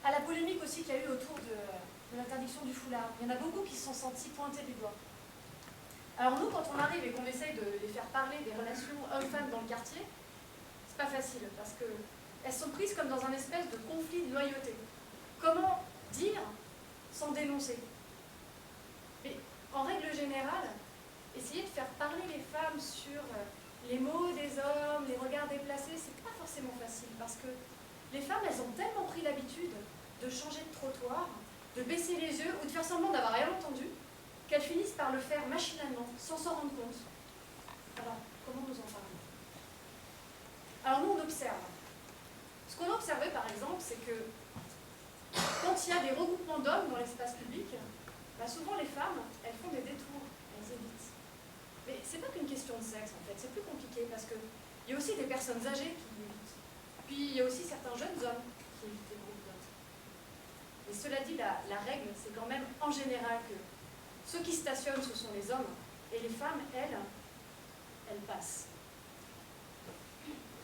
À la polémique aussi qu'il y a eu autour de l'interdiction du foulard. Il y en a beaucoup qui se sont sentis pointés du doigt. Alors nous, quand on arrive et qu'on essaye de les faire parler des relations hommes-femmes dans le quartier, c'est pas facile, parce qu'elles sont prises comme dans un espèce de conflit de loyauté. Comment dire sans dénoncer? Mais en règle générale, essayer de faire parler les femmes sur les mots des hommes, les regards déplacés, c'est pas forcément facile, parce que les femmes, elles ont tellement pris l'habitude de changer de trottoir, de baisser les yeux ou de faire semblant d'avoir rien entendu, qu'elles finissent par le faire machinalement, sans s'en rendre compte. Alors, comment nous en parler? Alors nous, on observe. Ce qu'on a observé, par exemple, c'est que quand il y a des regroupements d'hommes dans l'espace public, bah souvent les femmes, elles font des détours, elles évitent. Mais c'est pas qu'une question de sexe, en fait, c'est plus compliqué, parce qu'il y a aussi des personnes âgées qui évitent. Puis il y a aussi certains jeunes hommes qui évitent les groupes d'hommes. Et cela dit, la règle, c'est quand même en général que ceux qui stationnent, ce sont les hommes, et les femmes, elles passent.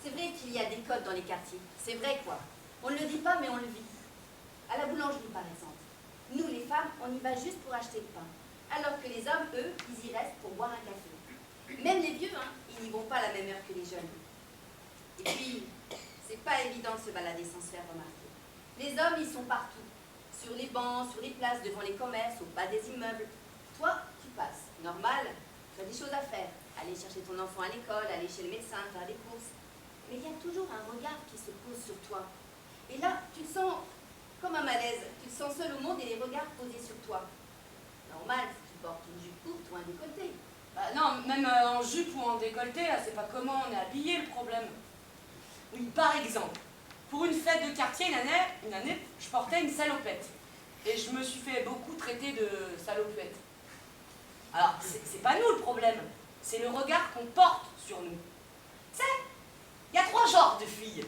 C'est vrai qu'il y a des codes dans les quartiers. C'est vrai, quoi. On ne le dit pas, mais on le vit. À la boulangerie, par exemple. Nous, les femmes, on y va juste pour acheter le pain. Alors que les hommes, eux, ils y restent pour boire un café. Même les vieux, ils n'y vont pas à la même heure que les jeunes. Et puis, c'est pas évident de se balader sans se faire remarquer. Les hommes, ils sont partout. Sur les bancs, sur les places, devant les commerces, au bas des immeubles. Toi, tu passes. Normal, tu as des choses à faire. Aller chercher ton enfant à l'école, aller chez le médecin, faire des courses. Mais il y a toujours un regard qui se pose sur toi. Et là, tu te sens comme un malaise. Tu te sens seul au monde et les regards posés sur toi. Normal, si tu portes une jupe courte ou un décolleté. Bah non, même en jupe ou en décolleté, là, c'est pas comment on est habillé le problème. Oui, par exemple, pour une fête de quartier, une année, je portais une salopette. Et je me suis fait beaucoup traiter de salopette. Alors, c'est pas nous le problème, c'est le regard qu'on porte sur nous. Tu sais, il y a 3 genres de filles.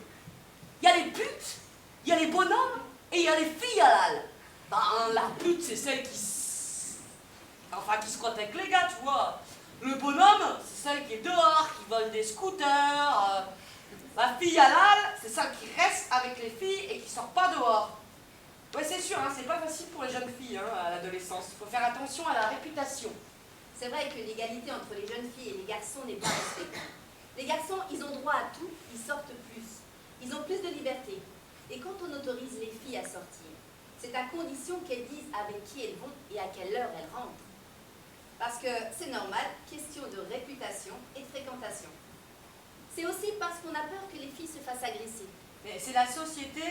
Il y a les putes, il y a les bonhommes et il y a les filles halal. Ben, la pute, c'est celle qui se crotte avec les gars, tu vois. Le bonhomme, c'est celle qui est dehors, qui vole des scooters. La fille halal, c'est celle qui reste avec les filles et qui sort pas dehors. Ouais, c'est sûr, hein, c'est pas facile pour les jeunes filles à l'adolescence. Il faut faire attention à la réputation. C'est vrai que l'égalité entre les jeunes filles et les garçons n'est pas respectée. Les garçons, ils ont droit à tout, ils sortent plus. Ils ont plus de liberté. Et quand on autorise les filles à sortir, c'est à condition qu'elles disent avec qui elles vont et à quelle heure elles rentrent. Parce que c'est normal, question de réputation et de fréquentation. C'est aussi parce qu'on a peur que les filles se fassent agresser. Mais c'est la société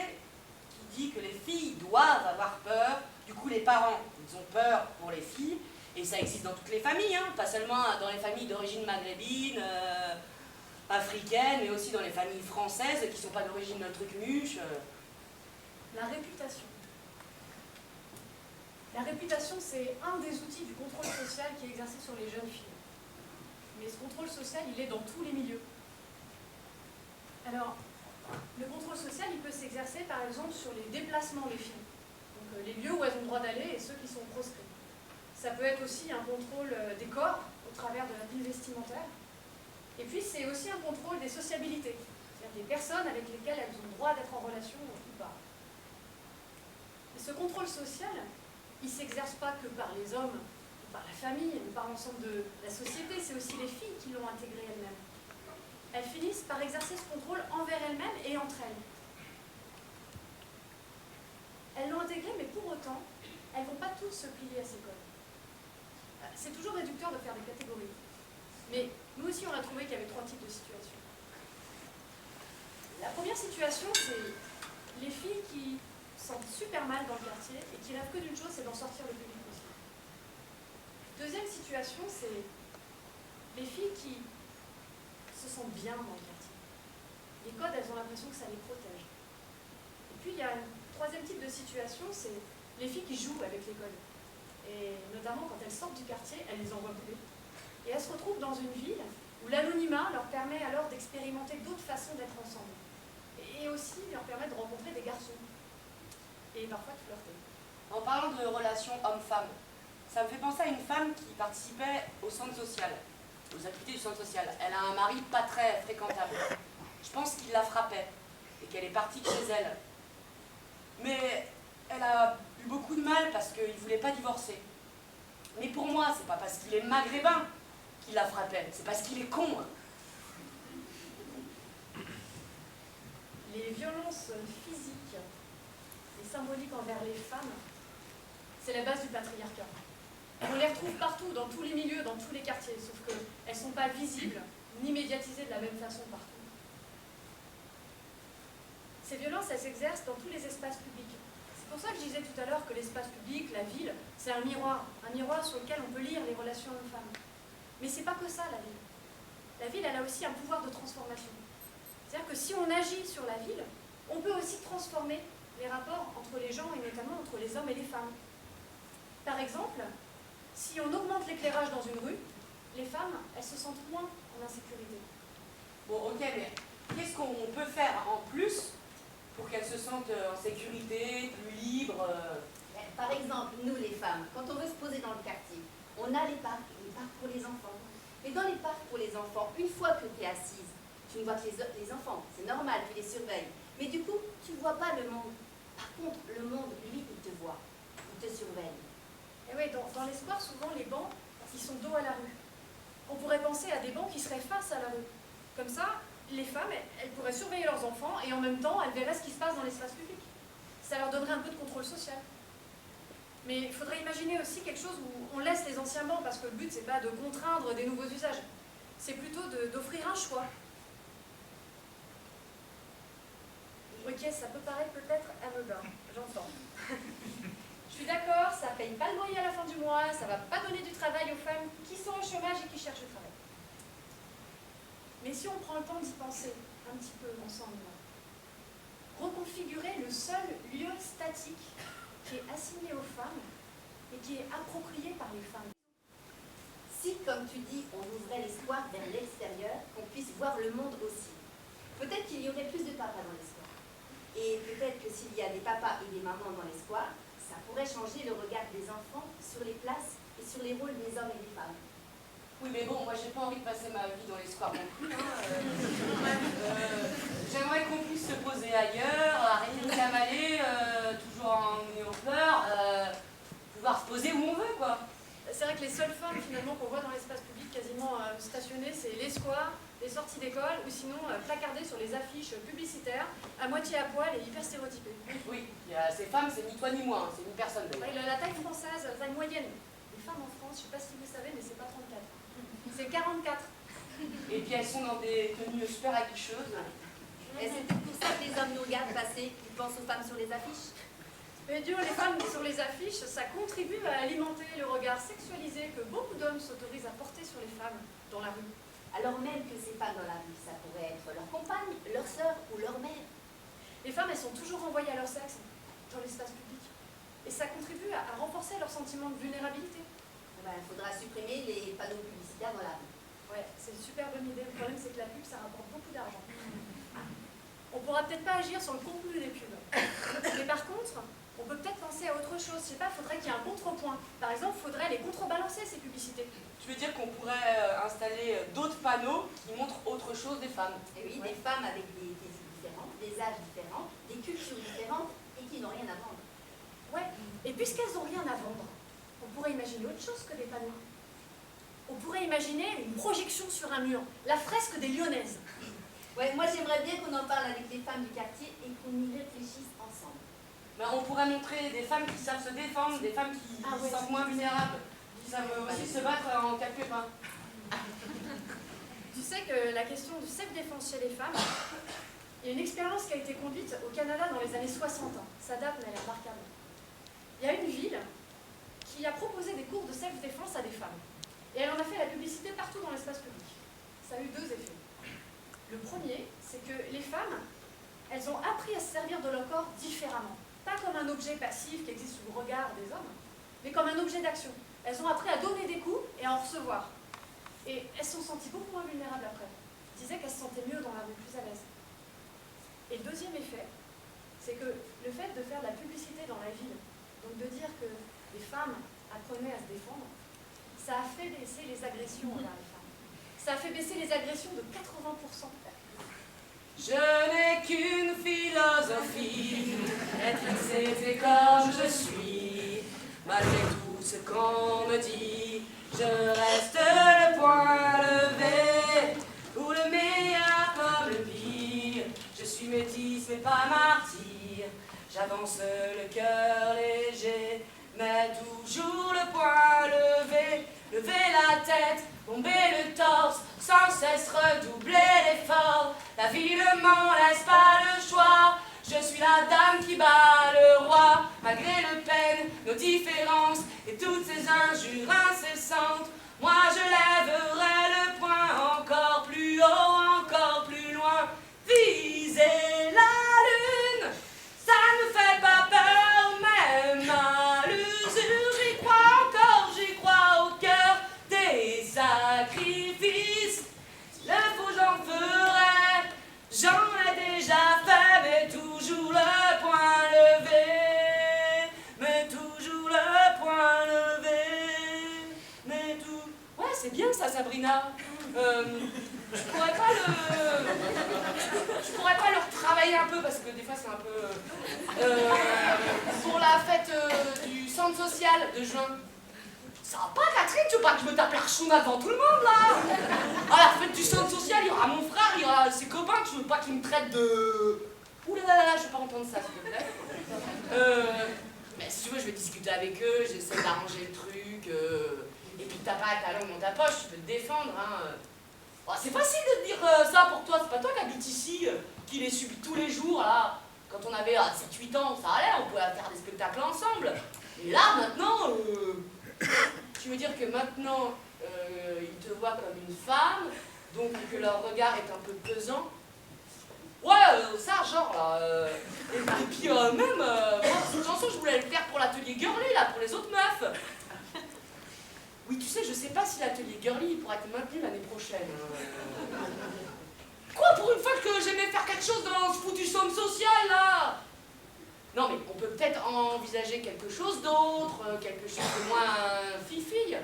qui dit que les filles doivent avoir peur. Du coup, les parents, ils ont peur pour les filles. Et ça existe dans toutes les familles, hein, pas seulement dans les familles d'origine maghrébine, africaine, mais aussi dans les familles françaises qui ne sont pas d'origine truc-muche. La réputation. La réputation, c'est un des outils du contrôle social qui est exercé sur les jeunes filles. Mais ce contrôle social, il est dans tous les milieux. Alors, le contrôle social, il peut s'exercer par exemple sur les déplacements des filles. Donc les lieux où elles ont le droit d'aller et ceux qui sont proscrits. Ça peut être aussi un contrôle des corps au travers de la vie vestimentaire. Et puis c'est aussi un contrôle des sociabilités, c'est-à-dire des personnes avec lesquelles elles ont le droit d'être en relation ou pas. Et ce contrôle social, il ne s'exerce pas que par les hommes, ou par la famille, ou par l'ensemble de la société, c'est aussi les filles qui l'ont intégré elles-mêmes. Elles finissent par exercer ce contrôle envers elles-mêmes et entre elles. Elles l'ont intégré, mais pour autant, elles ne vont pas toutes se plier à ces codes. C'est toujours réducteur de faire des catégories. Mais nous aussi, on a trouvé qu'il y avait 3 types de situations. La première situation, c'est les filles qui se sentent super mal dans le quartier et qui rêvent que d'une chose, c'est d'en sortir le plus vite possible. Deuxième situation, c'est les filles qui se sentent bien dans le quartier. Les codes, elles ont l'impression que ça les protège. Et puis, il y a un 3e type de situation, c'est les filles qui jouent avec les codes. Et notamment, quand elles sortent du quartier, elles les envoient couler. Et elles se retrouvent dans une ville où l'anonymat leur permet alors d'expérimenter d'autres façons d'être ensemble. Et aussi leur permet de rencontrer des garçons. Et parfois de flirter. En parlant de relations hommes-femmes, ça me fait penser à une femme qui participait au centre social, aux activités du centre social. Elle a un mari pas très fréquentable. Je pense qu'il la frappait et qu'elle est partie de chez elle. Mais elle a eu beaucoup de mal parce qu'il ne voulait pas divorcer. Mais pour moi, c'est pas parce qu'il est maghrébin qu'il la frappait, c'est parce qu'il est con. Les violences physiques et symboliques envers les femmes, c'est la base du patriarcat. On les retrouve partout, dans tous les milieux, dans tous les quartiers, sauf qu'elles ne sont pas visibles ni médiatisées de la même façon partout. Ces violences, elles s'exercent dans tous les espaces publics. C'est pour ça que je disais tout à l'heure que l'espace public, la ville, c'est un miroir sur lequel on peut lire les relations hommes-femmes. Mais c'est pas que ça, la ville. La ville, elle a aussi un pouvoir de transformation. C'est-à-dire que si on agit sur la ville, on peut aussi transformer les rapports entre les gens et notamment entre les hommes et les femmes. Par exemple, si on augmente l'éclairage dans une rue, les femmes, elles se sentent moins en insécurité. Bon, ok, mais qu'est-ce qu'on peut faire en plus pour qu'elles se sentent en sécurité, plus libres Par exemple, nous les femmes, quand on veut se poser dans le quartier, on a les parcs pour les enfants. Mais dans les parcs pour les enfants, une fois que tu es assise, tu ne vois que les enfants, c'est normal, tu les surveilles. Mais du coup, tu ne vois pas le monde. Par contre, le monde, lui, il te voit, il te surveille. Et oui, dans l'espoir, souvent les bancs, ils sont dos à la rue. On pourrait penser à des bancs qui seraient face à la rue. Comme ça, les femmes, elles pourraient surveiller leurs enfants et en même temps, elles verraient ce qui se passe dans l'espace public. Ça leur donnerait un peu de contrôle social. Mais il faudrait imaginer aussi quelque chose où on laisse les anciens bancs, parce que le but, c'est pas de contraindre des nouveaux usages. C'est plutôt d'offrir un choix. Ok, ça peut paraître peut-être anodin, j'entends. Je suis d'accord, ça paye pas le loyer à la fin du mois, ça va pas donner du travail aux femmes qui sont au chômage et qui cherchent du travail. Mais si on prend le temps d'y penser un petit peu ensemble, reconfigurer le seul lieu statique qui est assigné aux femmes et qui est approprié par les femmes. Si, comme tu dis, on ouvrait l'espoir vers l'extérieur, qu'on puisse voir le monde aussi, peut-être qu'il y aurait plus de papas dans l'espoir. Et peut-être que s'il y a des papas et des mamans dans l'espoir, ça pourrait changer le regard des enfants sur les places et sur les rôles des hommes et des femmes. Oui, mais bon, moi j'ai pas envie de passer ma vie dans l'espoir non plus. J'aimerais qu'on puisse se poser ailleurs, arrêter de cavaler, toujours en ayant peur, pouvoir se poser où on veut, quoi. C'est vrai que les seules femmes finalement qu'on voit dans l'espace public quasiment stationnées, c'est les squares, les sorties d'école ou sinon placardées sur les affiches publicitaires, à moitié à poil et hyper stéréotypées. Oui, ces femmes, c'est ni toi ni moi, hein, c'est ni personne d'ailleurs. La taille française, la taille moyenne des femmes en France, je sais pas si vous savez, mais c'est pas 34. C'est 44. Et puis elles sont dans des tenues super aguicheuses. Et c'est peut-être pour ça que les hommes nous regardent passer, ils pensent aux femmes sur les affiches. Mais Dieu, les femmes sur les affiches, ça contribue à alimenter le regard sexualisé que beaucoup d'hommes s'autorisent à porter sur les femmes dans la rue. Alors même que ces femmes dans la rue, ça pourrait être leur compagne, leur sœur ou leur mère. Les femmes, elles sont toujours renvoyées à leur sexe dans l'espace public. Et ça contribue à renforcer leur sentiment de vulnérabilité. Il faudra supprimer les panneaux publicitaires dans la rue. Ouais, c'est une super bonne idée. Le problème, c'est que la pub, ça rapporte beaucoup d'argent. On pourra peut-être pas agir sur le contenu des pubs. Mais par contre, on peut peut-être penser à autre chose. Je sais pas, il faudrait qu'il y ait un contrepoint. Par exemple, il faudrait les contrebalancer, ces publicités. Tu veux dire qu'on pourrait installer d'autres panneaux qui montrent autre chose des femmes? Et oui, des femmes avec des physiques différentes, des âges différents, des cultures différentes et qui n'ont rien à vendre. Ouais, et puisqu'elles n'ont rien à vendre, on pourrait imaginer autre chose que des panneaux. On pourrait imaginer une projection sur un mur, la fresque des Lyonnaises. Ouais, moi j'aimerais bien qu'on en parle avec les femmes du quartier et qu'on y réfléchisse ensemble. Ben, on pourrait montrer des femmes qui savent se défendre, des femmes qui sont moins vulnérables, qui savent aussi se battre en cas de pépin. Tu sais que la question du self-défense chez les femmes, il y a une expérience qui a été conduite au Canada dans les années 60. Ça date, mais elle est remarquable. Il y a une ville qui a proposé des cours de self-défense à des femmes. Et elle en a fait la publicité partout dans l'espace public. Ça a eu deux effets. Le premier, c'est que les femmes, elles ont appris à se servir de leur corps différemment. Pas comme un objet passif qui existe sous le regard des hommes, mais comme un objet d'action. Elles ont appris à donner des coups et à en recevoir. Et elles se sont senties beaucoup moins vulnérables après. Elles disaient qu'elles se sentaient mieux dans la rue, plus à l'aise. Et le deuxième effet, c'est que le fait de faire de la publicité dans la ville, donc de dire que les femmes apprenaient à se défendre, ça a fait baisser les agressions envers les femmes. Ça a fait baisser les agressions de 80%. Je n'ai qu'une philosophie, être accepté comme je suis. Malgré tout ce qu'on me dit, je reste le poing levé, ou le meilleur comme le pire. Je suis métisse mais pas martyr, j'avance le cœur léger, mais toujours le poing levé. Lever la tête, bomber le torse, sans cesse redoubler l'effort. La vie ne m'en laisse pas le choix. Je suis la dame qui bat le roi. Malgré le peine, nos différences et toutes ces injures incessantes, moi je lèverai le poing encore plus haut, encore plus loin. Viser la lune, ça ne me fait pas peur, même à l'usure. J'y crois encore, j'y crois au cœur des sacrifices. S'il le faut, j'en ferai. J'en ai déjà fait, mais toujours le poing levé. Mais toujours le poing levé. Mais tout. Ouais, c'est bien ça, Sabrina. Je pourrais pas le retravailler un peu parce que des fois c'est un peu. Pour la fête du centre social de juin. Ça va pas, Catherine? Tu veux pas que je me tape l'archouna devant tout le monde, là? À la fête du centre social, il y aura mon frère, il y aura ses copains, tu veux pas qu'ils me traitent de... Ouh là là là, je veux pas entendre ça, s'il te plaît. Mais si tu veux, je vais discuter avec eux, j'essaie d'arranger le truc, et puis t'as pas ta langue dans ta poche, tu peux te défendre, hein. Oh, c'est facile de te dire ça pour toi, c'est pas toi qui habites ici, qui les subit tous les jours, là. Quand on avait 7-8 ans, ça allait, on pouvait faire des spectacles ensemble. Et là, maintenant, tu veux dire que maintenant, ils te voient comme une femme, donc que leur regard est un peu pesant? Ouais, ça, genre, là. Et puis, même, moi, cette chanson, je voulais le faire pour l'atelier Girly, là, pour les autres meufs. Oui, tu sais, je sais pas si l'atelier Girly pourra être maintenu l'année prochaine. Quoi, pour une fois que j'aimais faire quelque chose dans ce foutu centre social, là? Non, mais on peut peut-être envisager quelque chose d'autre, quelque chose de moins fifi.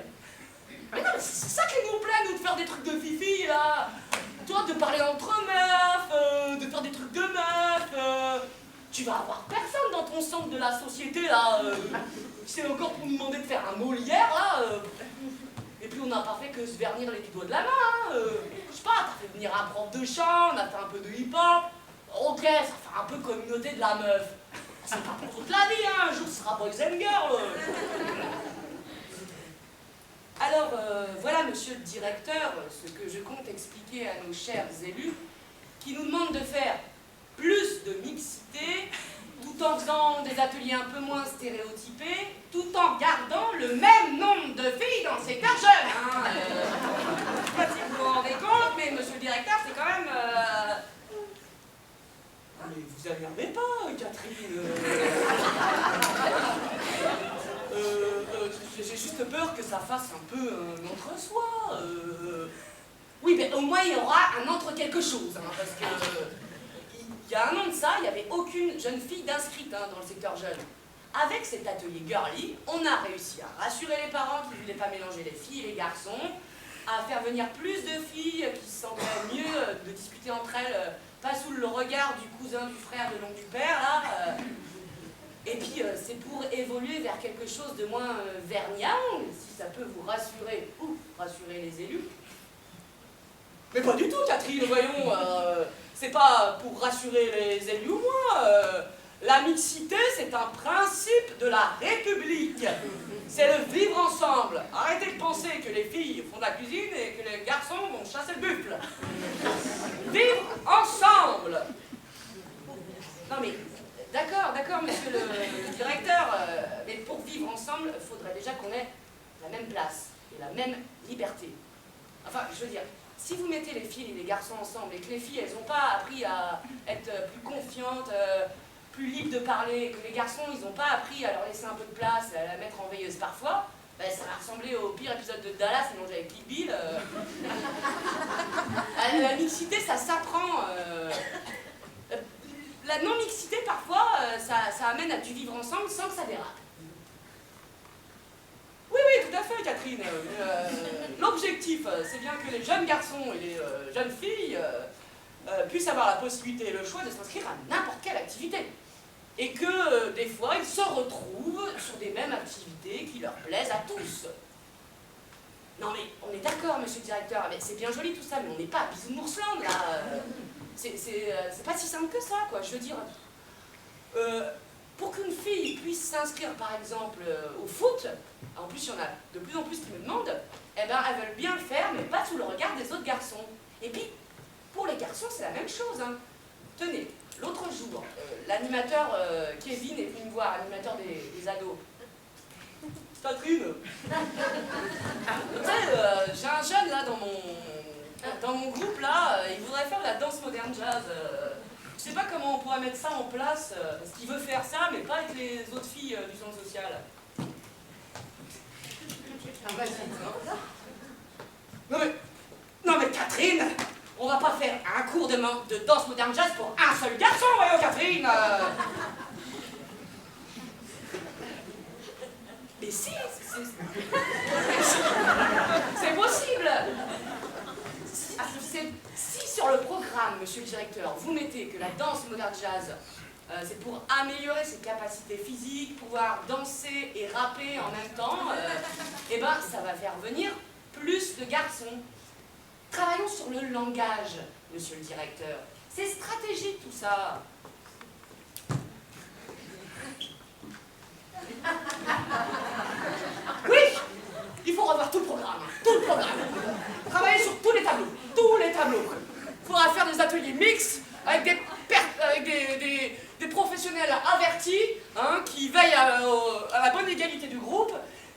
Mais non, c'est ça qui nous plaît, nous, de faire des trucs de fifi, là. Toi, de parler entre meufs, de faire des trucs de meufs. Tu vas avoir personne dans ton centre de la société, là. C'est encore pour nous demander de faire un Molière, là. Et puis on n'a pas fait que se vernir les doigts de la main, hein. Je sais pas, t'as fait venir un prof de chant, on a fait un peu de hip-hop. Ok, ça fait un peu communauté de la meuf. C'est pas pour toute la vie, hein. Un jour, ce sera boys and girls. Alors, voilà, monsieur le directeur, ce que je compte expliquer à nos chers élus, qui nous demandent de faire plus de mixité, tout en faisant des ateliers un peu moins stéréotypés, tout en gardant le même nombre de filles dans ces cœurs jeunes. Hein. Je sais pas si vous vous rendez compte, mais monsieur le directeur, c'est quand même... Ah, mais vous énervez pas, Catherine. J'ai juste peur que ça fasse un peu un entre-soi. Oui, mais au moins il y aura un entre quelque chose, hein, parce que... Il y a un an de ça, il n'y avait aucune jeune fille d'inscrite, hein, dans le secteur jeune. Avec cet atelier Girly, on a réussi à rassurer les parents qui ne voulaient pas mélanger les filles et les garçons, à faire venir plus de filles qui se sentaient mieux de discuter entre elles, pas sous le regard du cousin, du frère, de l'oncle, du père, là. Et puis, c'est pour évoluer vers quelque chose de moins vergnant, si ça peut vous rassurer, ou rassurer les élus. Mais pas du tout, Catherine, voyons. C'est pas pour rassurer les élus ou moi. La mixité, c'est un principe de la République. C'est le vivre ensemble. Arrêtez de penser que les filles font de la cuisine et que les garçons vont chasser le buffle. Vivre ensemble. Non mais, d'accord, monsieur le directeur, mais pour vivre ensemble, il faudrait déjà qu'on ait la même place et la même liberté. Enfin, je veux dire, si vous mettez les filles et les garçons ensemble et que les filles, elles n'ont pas appris à être plus confiantes, plus libres de parler, que les garçons, ils n'ont pas appris à leur laisser un peu de place, à la mettre en veilleuse parfois, ben, ça va ressembler au pire épisode de Dallas mélangé avec Kill Bill. La mixité, ça s'apprend. La non-mixité, parfois, ça amène à du vivre ensemble sans que ça dérape. Oui, tout à fait, Catherine. L'objectif, c'est bien que les jeunes garçons et les jeunes filles puissent avoir la possibilité et le choix de s'inscrire à n'importe quelle activité. Et que, des fois, ils se retrouvent sur des mêmes activités qui leur plaisent à tous. Non mais, on est d'accord, monsieur le directeur, c'est bien joli tout ça, mais on n'est pas à Bisounours-Land, là. C'est pas si simple que ça, quoi, je veux dire. Pour qu'une fille puisse s'inscrire, par exemple, au foot, en plus, il y en a de plus en plus qui me demandent, eh ben, elles veulent bien le faire, mais pas sous le regard des autres garçons. Et puis, pour les garçons, c'est la même chose, hein. Tenez, l'autre jour, l'animateur Kevin est venu me voir, animateur des ados. Catherine, tu sais, j'ai un jeune, là, dans mon groupe, là, il voudrait faire la danse moderne jazz. Je sais pas comment on pourrait mettre ça en place, parce qu'il veut faire ça, mais pas avec les autres filles du centre social. Non mais Catherine, on va pas faire un cours de danse moderne jazz pour un seul garçon, voyons Catherine. Mais si, c'est possible. Si sur le programme, monsieur le directeur, vous mettez que la danse moderne jazz C'est pour améliorer ses capacités physiques, pouvoir danser et rapper en même temps. Et ben, ça va faire venir plus de garçons. Travaillons sur le langage, monsieur le directeur. C'est stratégique tout ça. Oui, il faut revoir tout le programme. Travailler sur tous les tableaux. Il faudra faire des ateliers mixtes avec des professionnels avertis hein, qui veillent à la bonne égalité du groupe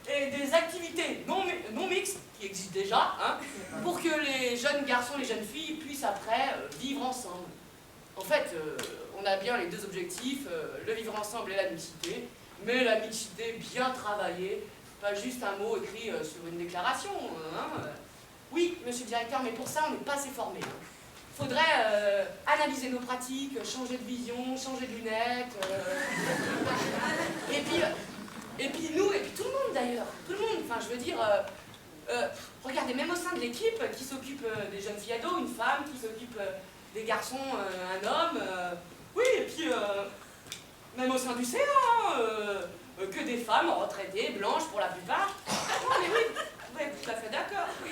et des activités non mixtes qui existent déjà hein, pour que les jeunes garçons et les jeunes filles puissent après vivre ensemble. En fait, on a bien les deux objectifs, le vivre ensemble et la mixité, mais la mixité bien travaillée, pas juste un mot écrit sur une déclaration. Hein. Oui, monsieur le directeur, mais pour ça, on n'est pas assez formé. Il faudrait analyser nos pratiques, changer de vision, changer de lunettes. Et puis nous, et puis tout le monde d'ailleurs. Tout le monde, enfin je veux dire... regardez, même au sein de l'équipe, qui s'occupe des jeunes filles ados, une femme, qui s'occupe des garçons, un homme. Oui, et puis même au sein du CA, que des femmes retraitées, blanches pour la plupart. Non mais oui, vous êtes tout à fait d'accord. Oui,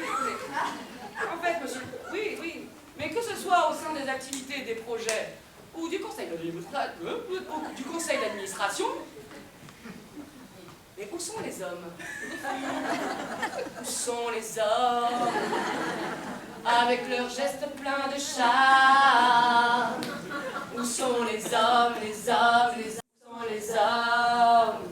en fait, monsieur, oui. Mais que ce soit au sein des activités, des projets, ou du conseil d'administration, mais où sont les hommes? Où sont les hommes? Avec leurs gestes pleins de charme. Où sont les hommes, les hommes, les hommes? Où sont les hommes?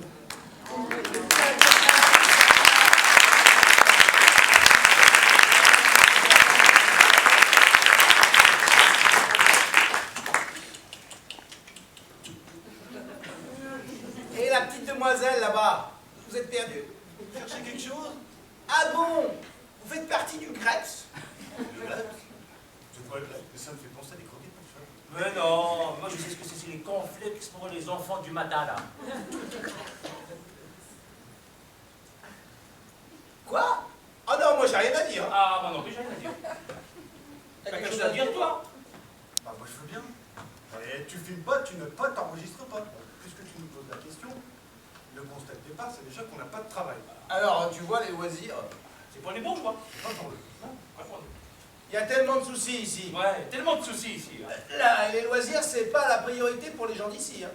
Et la petite demoiselle là-bas, vous êtes perdue? Vous cherchez quelque chose? Ah bon? Vous faites partie du Krebs? Le grec? C'est quoi le grec? Ça me fait penser à des croquettes pour ça. Mais non, moi je sais ce que c'est les cornflakes pour les enfants du matin là. Quoi? Oh non, moi j'ai rien à dire. Ah, moi non plus j'ai rien à dire. T'as quelque chose à dire toi? Bah moi je veux bien. Et tu filmes pas, tu notes pas, t'enregistres pas. Puisque tu nous poses la question, le constat de départ c'est déjà qu'on n'a pas de travail. Alors, tu vois, les loisirs... C'est pour les bourgeois. Pas pour le. Il y a tellement de soucis ici. Ouais, tellement de soucis ici. Là, les loisirs, c'est pas la priorité pour les gens d'ici. Hein.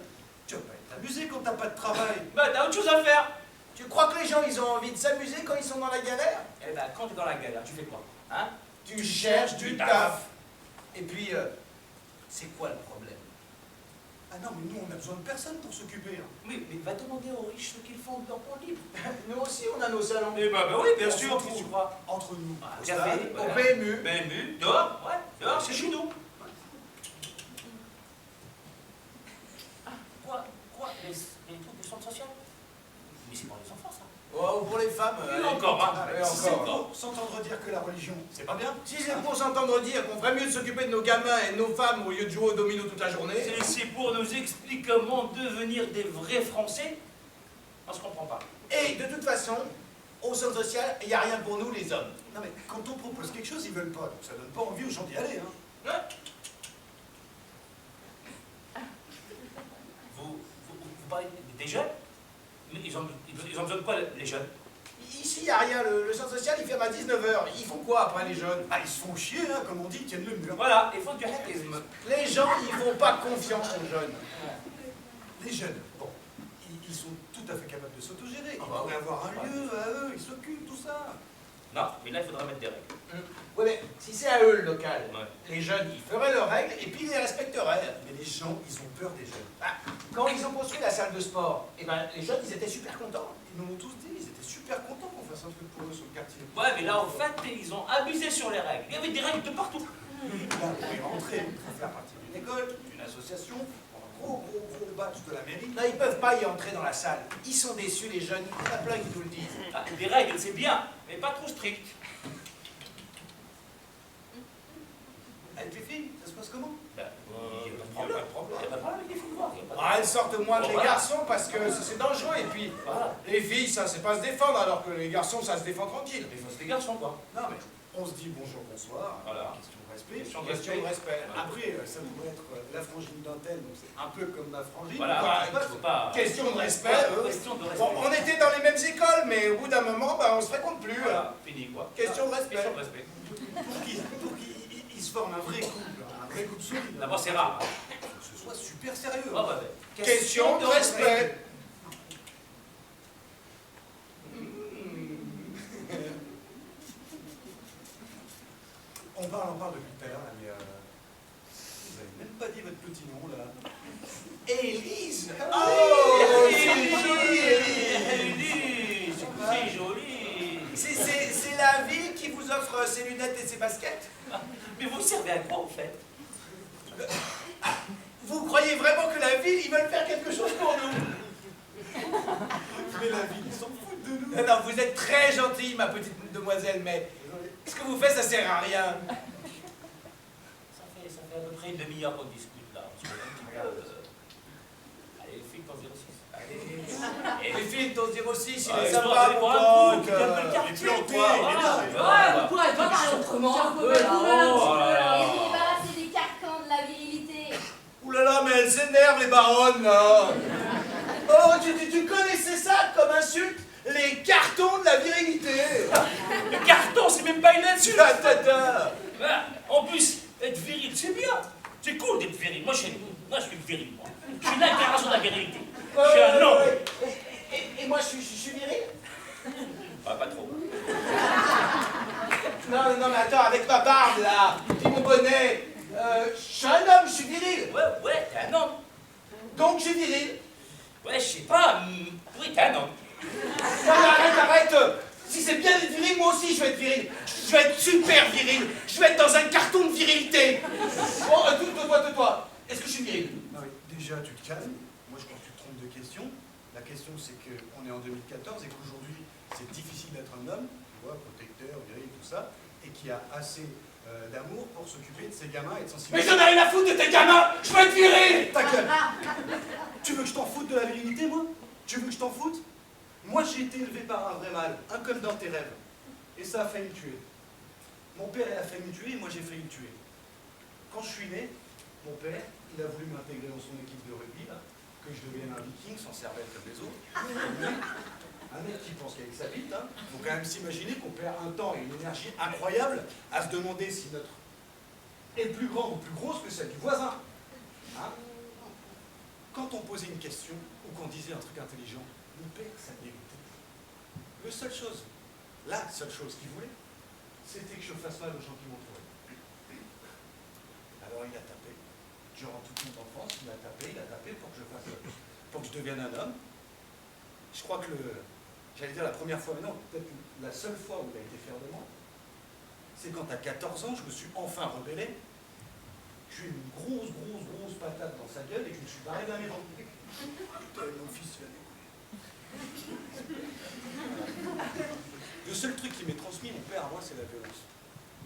Tu vas pas être amusé quand t'as pas de travail. Bah t'as autre chose à faire. Tu crois que les gens, ils ont envie de s'amuser quand ils sont dans la galère? Eh ben quand t'es dans la galère, tu fais quoi? Hein? Tu cherches du taf. Et puis, c'est quoi le problème? Ah non, mais nous on a besoin de personne pour s'occuper. Hein. Oui, mais va demander aux riches ce qu'ils font de leur temps libre. Nous aussi, on a nos salons. Eh ben oui, bien On sûr, s'en qu'est-ce que tu fout. crois? Entre nous. Au Au café, stade, Au PMU. PMU, dehors, ouais, dehors, c'est chez nous. Quoi? Les trucs du centre social? Mais c'est pour les enfants, ça. Oh, ou pour les femmes. Et encore, hein. Et Si c'est encore. pour s'entendre dire que la religion, c'est pas bien. Si c'est pour s'entendre dire qu'on ferait mieux de s'occuper de nos gamins et de nos femmes au lieu de jouer au domino toute la journée. C'est pour nous expliquer comment devenir des vrais Français? On se comprend pas. Et de toute façon, au centre social, il n'y a rien pour nous, les hommes. Non mais quand on propose quelque chose, ils veulent pas. Donc ça donne pas envie aux gens d'y aller. Hein. Ouais. Vous parlez des jeunes? Mais ils ont besoin de quoi, les jeunes? Ici, il n'y a rien. Le centre social, il ferme à 19h. Ils font quoi après, les jeunes? Ah, ils se font chier, hein, comme on dit, ils tiennent le mur. Voilà, il faut du hackisme. Les gens, ils font pas confiance aux jeunes. Les jeunes, bon, ils sont tout à fait capables de s'autogérer. Ils Ah bah pourraient oui. avoir un lieu à eux, ils s'occupent, tout ça. Non, mais là, il faudra mettre des règles. Oui, mais si c'est à eux le local, Ouais. les jeunes, ils feraient leurs règles et puis ils les respecteraient. Mais les gens, ils ont peur des jeunes. Ah, quand ils ont construit la salle de sport, eh ben, les jeunes, ils étaient super contents. Ils nous l'ont tous dit, ils étaient super contents qu'on fasse un truc pour eux sur le quartier. Ouais, mais là, en fait, ils ont abusé sur les règles. Il y avait des règles de partout. Là, pour y rentrer, il faut faire partie d'une école, d'une association, pour un gros badge de la mairie. Non, ils peuvent pas y entrer dans la salle. Ils sont déçus, les jeunes. Il y en a plein qui nous le disent. Ah, des règles, c'est bien, mais pas trop strictes. Avec les filles, ça se passe comment? Il n'y a pas de problème. Il n'y a pas de problème avec les filles, voir. Ah, elles sortent moins que Bon, les voilà. garçons parce que c'est dangereux. Et puis, Voilà. les filles, ça, c'est pas se défendre, alors que les garçons, ça se défend tranquille. Mais c'est des garçons, quoi. Non mais, On se dit bonjour, bonsoir. Voilà. Question de respect. Question de Question de respect. Voilà. Après, ça pourrait être la frangine d'un tel, donc c'est un peu comme ma frangine. Voilà, Donc, voilà, je sais pas, il faut pas- question de respect. Question de respect. Bon, on était dans les mêmes écoles, mais au bout d'un moment, bah, on se fréquente plus. Voilà, fini quoi. Question de respect. Question de respect. Pour qu'il se forme un vrai couple, un vrai couple solide. D'abord, c'est rare. Que ce soit super sérieux. Ah, ouais. Question de respect. On parle depuis tout à l'heure, là, mais vous n'avez même pas dit votre petit nom, là. Élise. Oh, c'est joli. C'est la ville qui vous offre ses lunettes et ses baskets. Mais vous servez à quoi, en fait? Vous croyez vraiment que la ville, ils veulent faire quelque chose pour nous? Mais la ville, ils s'en foutent de nous. Non, vous êtes très gentille, ma petite demoiselle, mais ce que vous faites, ça sert à rien. Ça fait à peu près une demi-heure qu'on discute, là. Allez, file ton 06. Allez. Les filles, ton 06, il Ah, est toi, sympa, allez mon boire un coup, pote. tu viens de le quartier, toi. Ouais, vous pourrez pas parler autrement. Un peu là. Oh là là. Et vous débarrassez des carcans de la virilité. Ouh là là, mais elles s'énervent, les baronnes, là. Oh, tu connaissais ça comme insulte? Les cartons de la virilité. Le carton, c'est même pas une insulte. Tata. En plus, être viril, c'est bien. C'est cool d'être viril. Moi, je suis viril, moi. Je suis l'incarnation de la virilité. Je suis un homme. Et moi, je suis viril? Ah, pas trop. Non, mais attends, avec ma barbe, là, et mon bonnet, je suis un homme, je suis viril. Ouais, t'es un homme. Donc, je suis viril. Ouais, je sais pas. Oui, t'es un homme. Non, mais arrête. Si c'est bien d'être viril, moi aussi, je vais être viril. Je vais être super viril. Je vais être dans un carton de virilité. Bon, toi. Est-ce que je suis viril? Non, mais déjà, tu te calmes. Moi, je crois que tu te trompes de question. La question, c'est qu'on est en 2014 et qu'aujourd'hui, c'est difficile d'être un homme, tu vois, protecteur, viril, tout ça, et qui a assez d'amour pour s'occuper de ses gamins et de Mais sensibiliser. j'en ai rien à foutre de tes gamins. Je veux être viril. Ta gueule. Tu veux que je t'en foute de la virilité, moi? Tu veux que je t'en foute? Moi, j'ai été élevé par un vrai mâle, un comme dans tes rêves. Et ça a failli me tuer. Mon père, il a failli me tuer et moi, j'ai failli le tuer. Quand je suis né, mon père, il a voulu m'intégrer dans son équipe de rugby, là, que je devienne un viking sans cervelle comme les autres. Un mec qui pense qu'avec sa bite, hein, faut quand même s'imaginer qu'on perd un temps et une énergie incroyable à se demander si notre est plus grande ou plus grosse que celle du voisin. Hein? Quand on posait une question ou qu'on disait un truc intelligent, mon père, ça me dégoûtait. La seule chose qu'il voulait, c'était que je fasse mal aux gens qui m'entouraient. Alors il a tapé. Durant toute mon enfance, il a tapé pour que je devienne un homme. Je crois que j'allais dire la première fois, mais non, peut-être la seule fois où il a été fier de moi, c'est quand à 14 ans, je me suis enfin rebellé. J'ai eu une grosse patate dans sa gueule et que je me suis barré de la maison. Putain, mon fils, tu vas découvrir. Le seul truc qui m'est transmis, mon père, à moi, c'est la violence.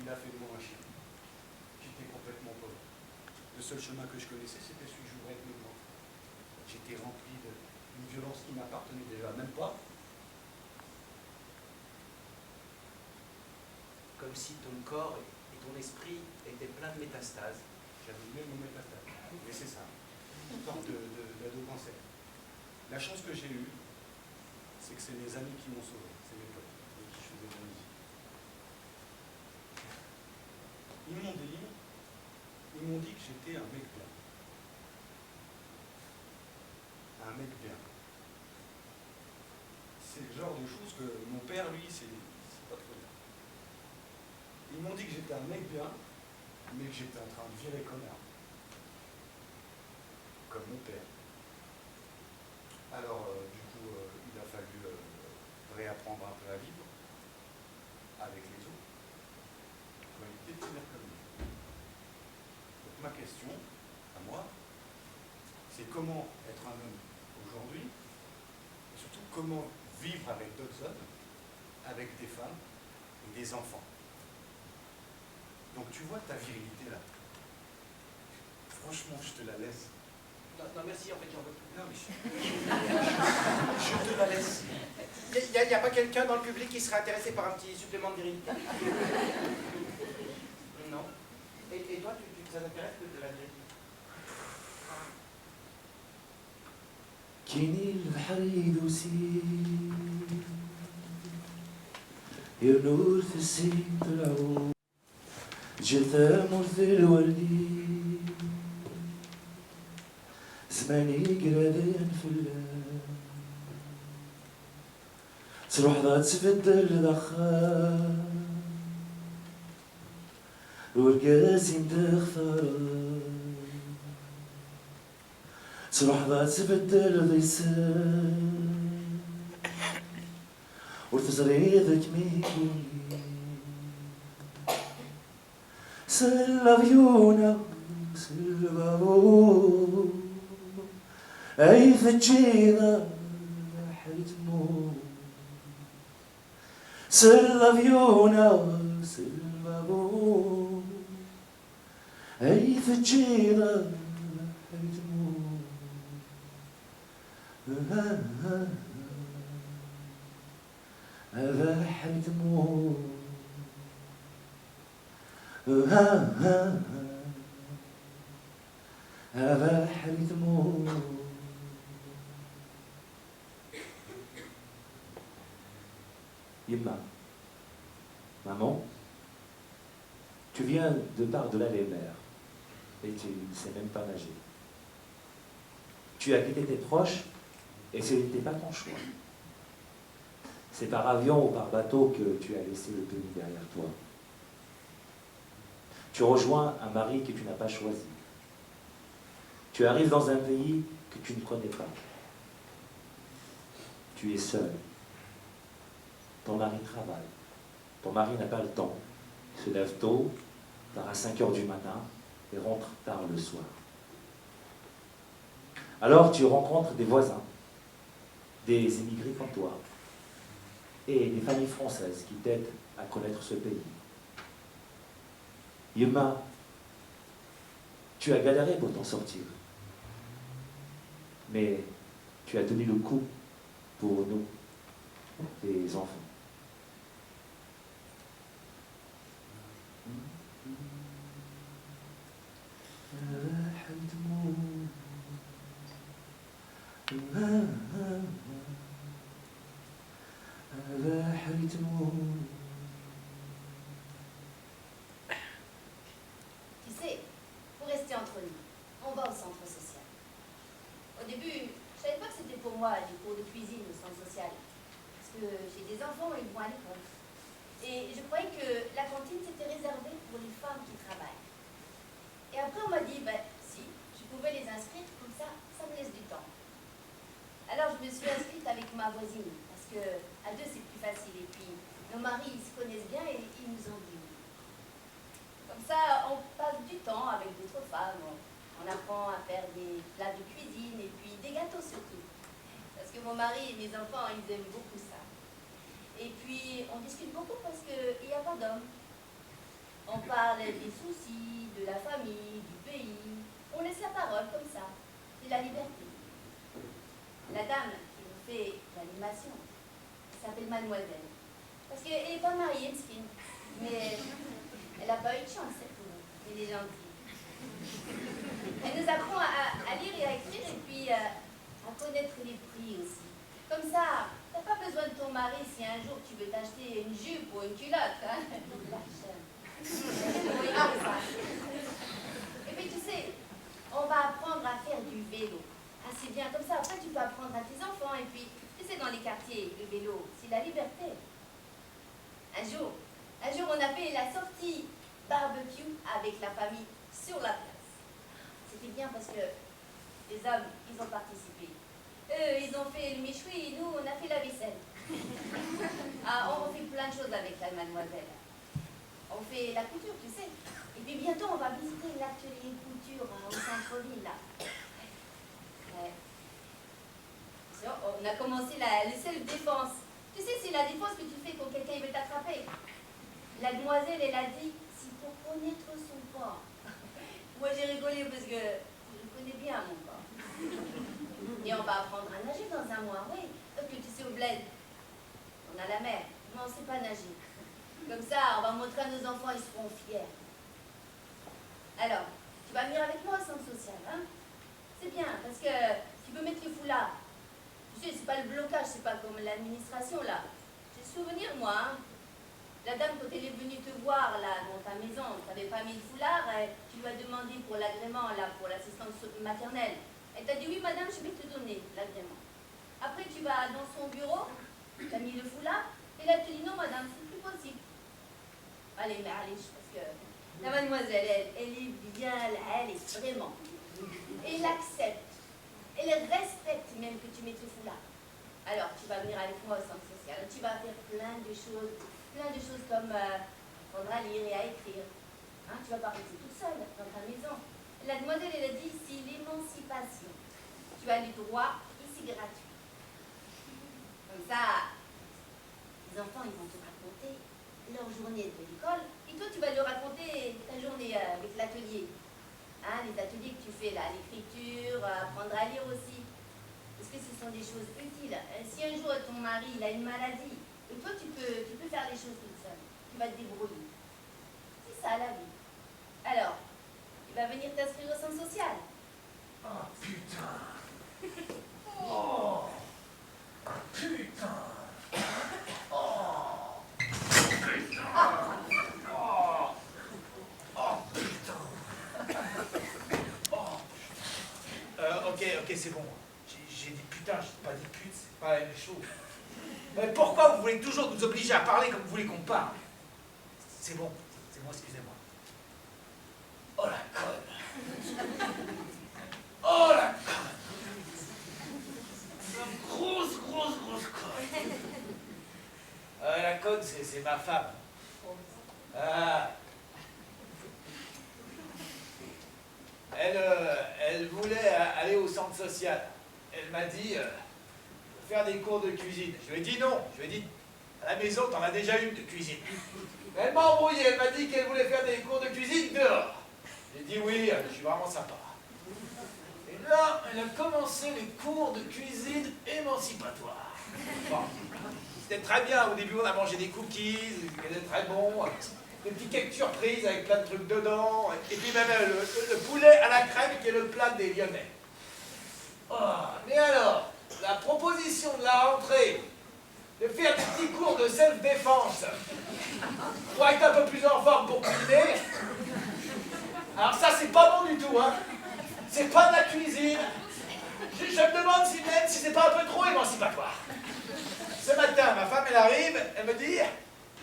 Il a fait de moi un chien. J'étais complètement pauvre. Le seul chemin que je connaissais, c'était celui que j'ouvrais avec mes doigts. J'étais rempli d'une violence qui m'appartenait déjà même pas. Comme si ton corps et ton esprit étaient pleins de métastases. J'avais même mon métastase. Mais c'est ça. Une sorte d'ado-cancer. La chance que j'ai eue, c'est que c'est mes amis qui m'ont sauvé. C'est mes potes avec qui je faisais de la musique. Ils m'ont dit que j'étais un mec bien. Un mec bien. C'est le genre de choses que mon père, lui, c'est pas trop bien. Ils m'ont dit que j'étais un mec bien, mais que j'étais en train de virer connard. Comme mon père. Alors, du coup, il a fallu réapprendre un peu à vivre avec les autres pour éviter de finir comme lui. Donc, ma question, à moi, c'est comment être un homme aujourd'hui, et surtout comment vivre avec d'autres hommes, avec des femmes et des enfants. Donc tu vois ta virilité là. Franchement, je te la laisse. Non, merci, en fait, j'en veux plus. Non, mais je te la laisse. Il n'y a pas quelqu'un dans le public qui serait intéressé par un petit supplément de virilité? Non. Et toi, ça t'intéresse de la virilité? كيني البحر يدوسي ينور في السين طلعو جثام في الوردي زماني قرادين في الليل تروح ذات تبدل دخان والقاسم تختار تروح ذات تبدل ضيسان وتزريدك ميكوني سل عيونا سل بابو اي فتشينا حيتمو سل عيونا سل بابو اي فتشينا حيتمو هذا حيتمو هذا حيتمو Yemma, maman, tu viens de par-delà les mers et tu ne sais même pas nager. Tu as quitté tes proches et ce n'était pas ton choix. C'est par avion ou par bateau que tu as laissé le pays derrière toi. Tu rejoins un mari que tu n'as pas choisi. Tu arrives dans un pays que tu ne connais pas. Tu es seul. Ton mari travaille. Ton mari n'a pas le temps. Il se lève tôt, part à 5 h du matin et rentre tard le soir. Alors tu rencontres des voisins, des immigrés comme toi, et des familles françaises qui t'aident à connaître ce pays. Yemma, tu as galéré pour t'en sortir, mais tu as tenu le coup pour nous, les enfants. Tu sais, pour rester entre nous, on va au centre social. Au début, je savais pas que c'était pour moi les cours de cuisine au centre social. Parce que j'ai des enfants et ils vont à l'école. Et je croyais que la cantine c'était réservé pour les femmes qui travaillent. Et après on m'a dit, si, je pouvais les inscrire, comme ça me laisse du temps. Alors je me suis inscrite avec ma voisine, parce que à deux c'est plus facile. Et puis nos maris ils se connaissent bien et ils nous ont dit oui. Comme ça on passe du temps avec d'autres femmes, on apprend à faire des plats de cuisine et puis des gâteaux surtout. Parce que mon mari et mes enfants ils aiment beaucoup ça. Et puis on discute beaucoup parce qu'il n'y a pas d'hommes. On parle des soucis, de la famille, du pays. On laisse la parole comme ça. C'est la liberté. La dame qui nous fait l'animation s'appelle Mademoiselle. Parce qu'elle n'est pas mariée, Mskine. Mais elle n'a pas eu de chance, c'est tout. Elle est gentille. Elle nous apprend à lire et à écrire et puis à connaître les prix aussi. Comme ça, t'as pas besoin de ton mari si un jour tu veux t'acheter une jupe ou une culotte. Hein. Et puis tu sais, on va apprendre à faire du vélo. Ah, c'est bien, comme ça après tu peux apprendre à tes enfants. Et puis, tu sais, dans les quartiers, le vélo, c'est la liberté. Un jour, on a fait la sortie barbecue avec la famille sur la place. C'était bien parce que les hommes, ils ont participé. Eux, ils ont fait le méchoui, nous, on a fait la vaisselle. Ah, on fait plein de choses avec la mademoiselle. On fait la couture, tu sais. Et puis bientôt, on va visiter l'atelier couture au centre-ville, là. Ouais. On a commencé le self-défense. Tu sais, c'est la défense que tu fais quand quelqu'un veut t'attraper. La demoiselle, elle a dit, c'est pour connaître son corps. Moi, j'ai rigolé parce que je connais bien mon corps. Et on va apprendre à nager dans un mois, oui. Parce que tu sais, au bled, on a la mer, mais on ne sait pas nager. Comme ça, on va montrer à nos enfants, ils seront fiers. Alors, tu vas venir avec moi au centre social, hein? C'est bien, parce que tu peux mettre le foulard. Tu sais, c'est pas le blocage, c'est pas comme l'administration, là. J'ai le souvenir, moi, hein. La dame, quand elle est venue te voir, là, dans ta maison, tu n'avais pas mis le foulard, tu lui as demandé pour l'agrément, là, pour l'assistance maternelle. Elle t'a dit, oui, madame, je vais te donner l'agrément. Après, tu vas dans son bureau, tu as mis le foulard, et là, tu dis, non, madame, c'est plus possible. Allez, mais allez, parce que la mademoiselle, elle est bien, là, elle est vraiment. Et elle accepte. Elle respecte même que tu mettes le foulard. Alors, tu vas venir avec moi au centre social. Tu vas faire plein de choses comme apprendre à lire et à écrire. Hein, tu vas pas rester toute seule dans ta maison. La demoiselle, elle a dit ici l'émancipation. Tu as le droit et c'est gratuit. Comme ça, les enfants, ils vont te raconter leur journée de l'école et toi, tu vas leur raconter ta journée avec l'atelier. Hein, les ateliers que tu fais là, l'écriture, apprendre à lire aussi. Parce que ce sont des choses utiles. Si un jour ton mari il a une maladie, et toi tu peux faire les choses toute seule. Tu vas te débrouiller. C'est ça la vie. Alors, tu vas venir t'inscrire au centre social. Oh putain. Oh putain. Oh putain. Oh. Oh putain. Oh. Ok, c'est bon. J'ai dit putain, j'ai pas dit pute, c'est pas la même chose. Mais pourquoi vous voulez toujours nous obliger à parler comme vous voulez qu'on parle? C'est bon, excusez-moi. Oh la conne. Oh la conne. Une grosse conne. La conne, c'est ma femme. Ah. Elle voulait aller au centre social. Elle m'a dit faire des cours de cuisine. Je lui ai dit non. Je lui ai dit, à la maison, t'en as déjà une de cuisine. Elle m'a embrouillé. Elle m'a dit qu'elle voulait faire des cours de cuisine dehors. J'ai dit oui, je suis vraiment sympa. Et là, elle a commencé les cours de cuisine émancipatoire. Bon, c'était très bien. Au début, on a mangé des cookies, qui étaient très bons. Des petits cakes surprises avec plein de trucs dedans. Et puis même le poulet à la crème qui est le plat des Lyonnais. Oh, mais alors, la proposition de la rentrée, de faire des petits cours de self-défense pour être un peu plus en forme pour cuisiner, alors ça c'est pas bon du tout, hein. C'est pas de la cuisine. Je me demande même si c'est pas un peu trop émancipatoire. Ce matin, ma femme elle arrive, elle me dit,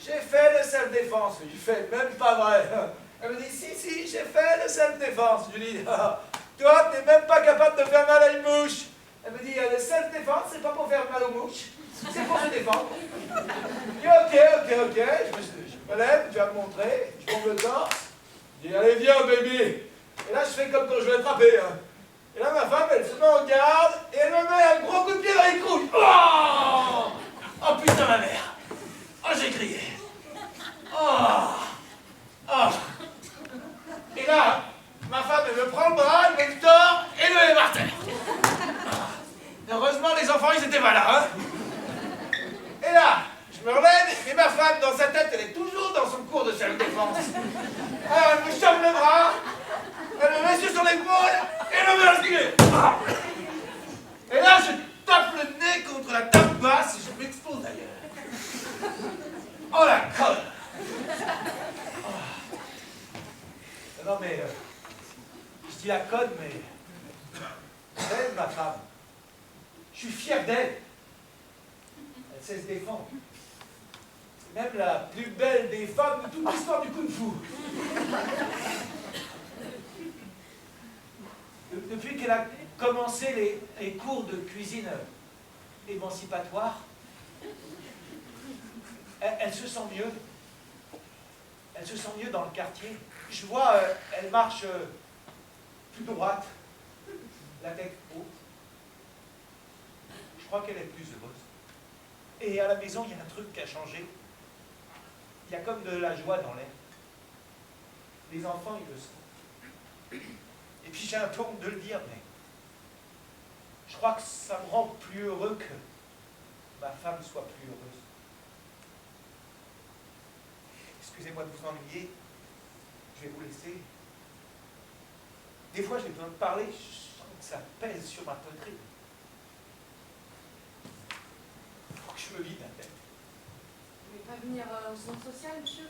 j'ai fait le self-défense. Je lui fais, même pas vrai. Elle me dit, si, j'ai fait le self-défense. Je lui dis, toi, t'es même pas capable de faire mal à une mouche. Elle me dit, le self-défense, c'est pas pour faire mal aux mouches, c'est pour se défendre. Je dis, ok. Je me lève, tu vas me montrer, je tombe le torse. Je dis, allez, viens, baby. Et là, je fais comme quand je vais attraper. Hein. Et là, ma femme, elle se met en garde et elle me met un gros coup de pied dans les couilles. Oh putain, ma mère. Oh, j'ai crié. Oh. Et là, ma femme, elle me prend le bras, elle me le tord et elle me met par terre. Heureusement, les enfants, ils étaient malins, hein. Et là, je me relève et ma femme, dans sa tête, elle est toujours dans son cours de self-défense. Alors, elle me chope le bras, elle me met sur son épaule et elle me met un pied. Et là, je tape le nez contre la table basse et je m'explose d'ailleurs. Oh la conne. Non mais, je dis la conne, mais elle, ma femme, je suis fier d'elle. Elle sait se défendre. C'est même la plus belle des femmes de toute l'histoire du kung-fu. Depuis qu'elle a commencé les cours de cuisine émancipatoire, elle se sent mieux. Elle se sent mieux dans le quartier. Je vois, elle marche plus droite, la tête haute. Je crois qu'elle est plus heureuse. Et à la maison, il y a un truc qui a changé. Il y a comme de la joie dans l'air. Les enfants, ils le sentent. Et puis j'ai un peu honte de le dire, mais Je crois que ça me rend plus heureux que ma femme soit plus heureuse. Excusez-moi de vous ennuyer. Je vais vous laisser. Des fois, j'ai besoin de parler. Je sens que ça pèse sur ma poitrine. Il faut que je me vide la tête. Vous voulez pas venir au centre social, monsieur?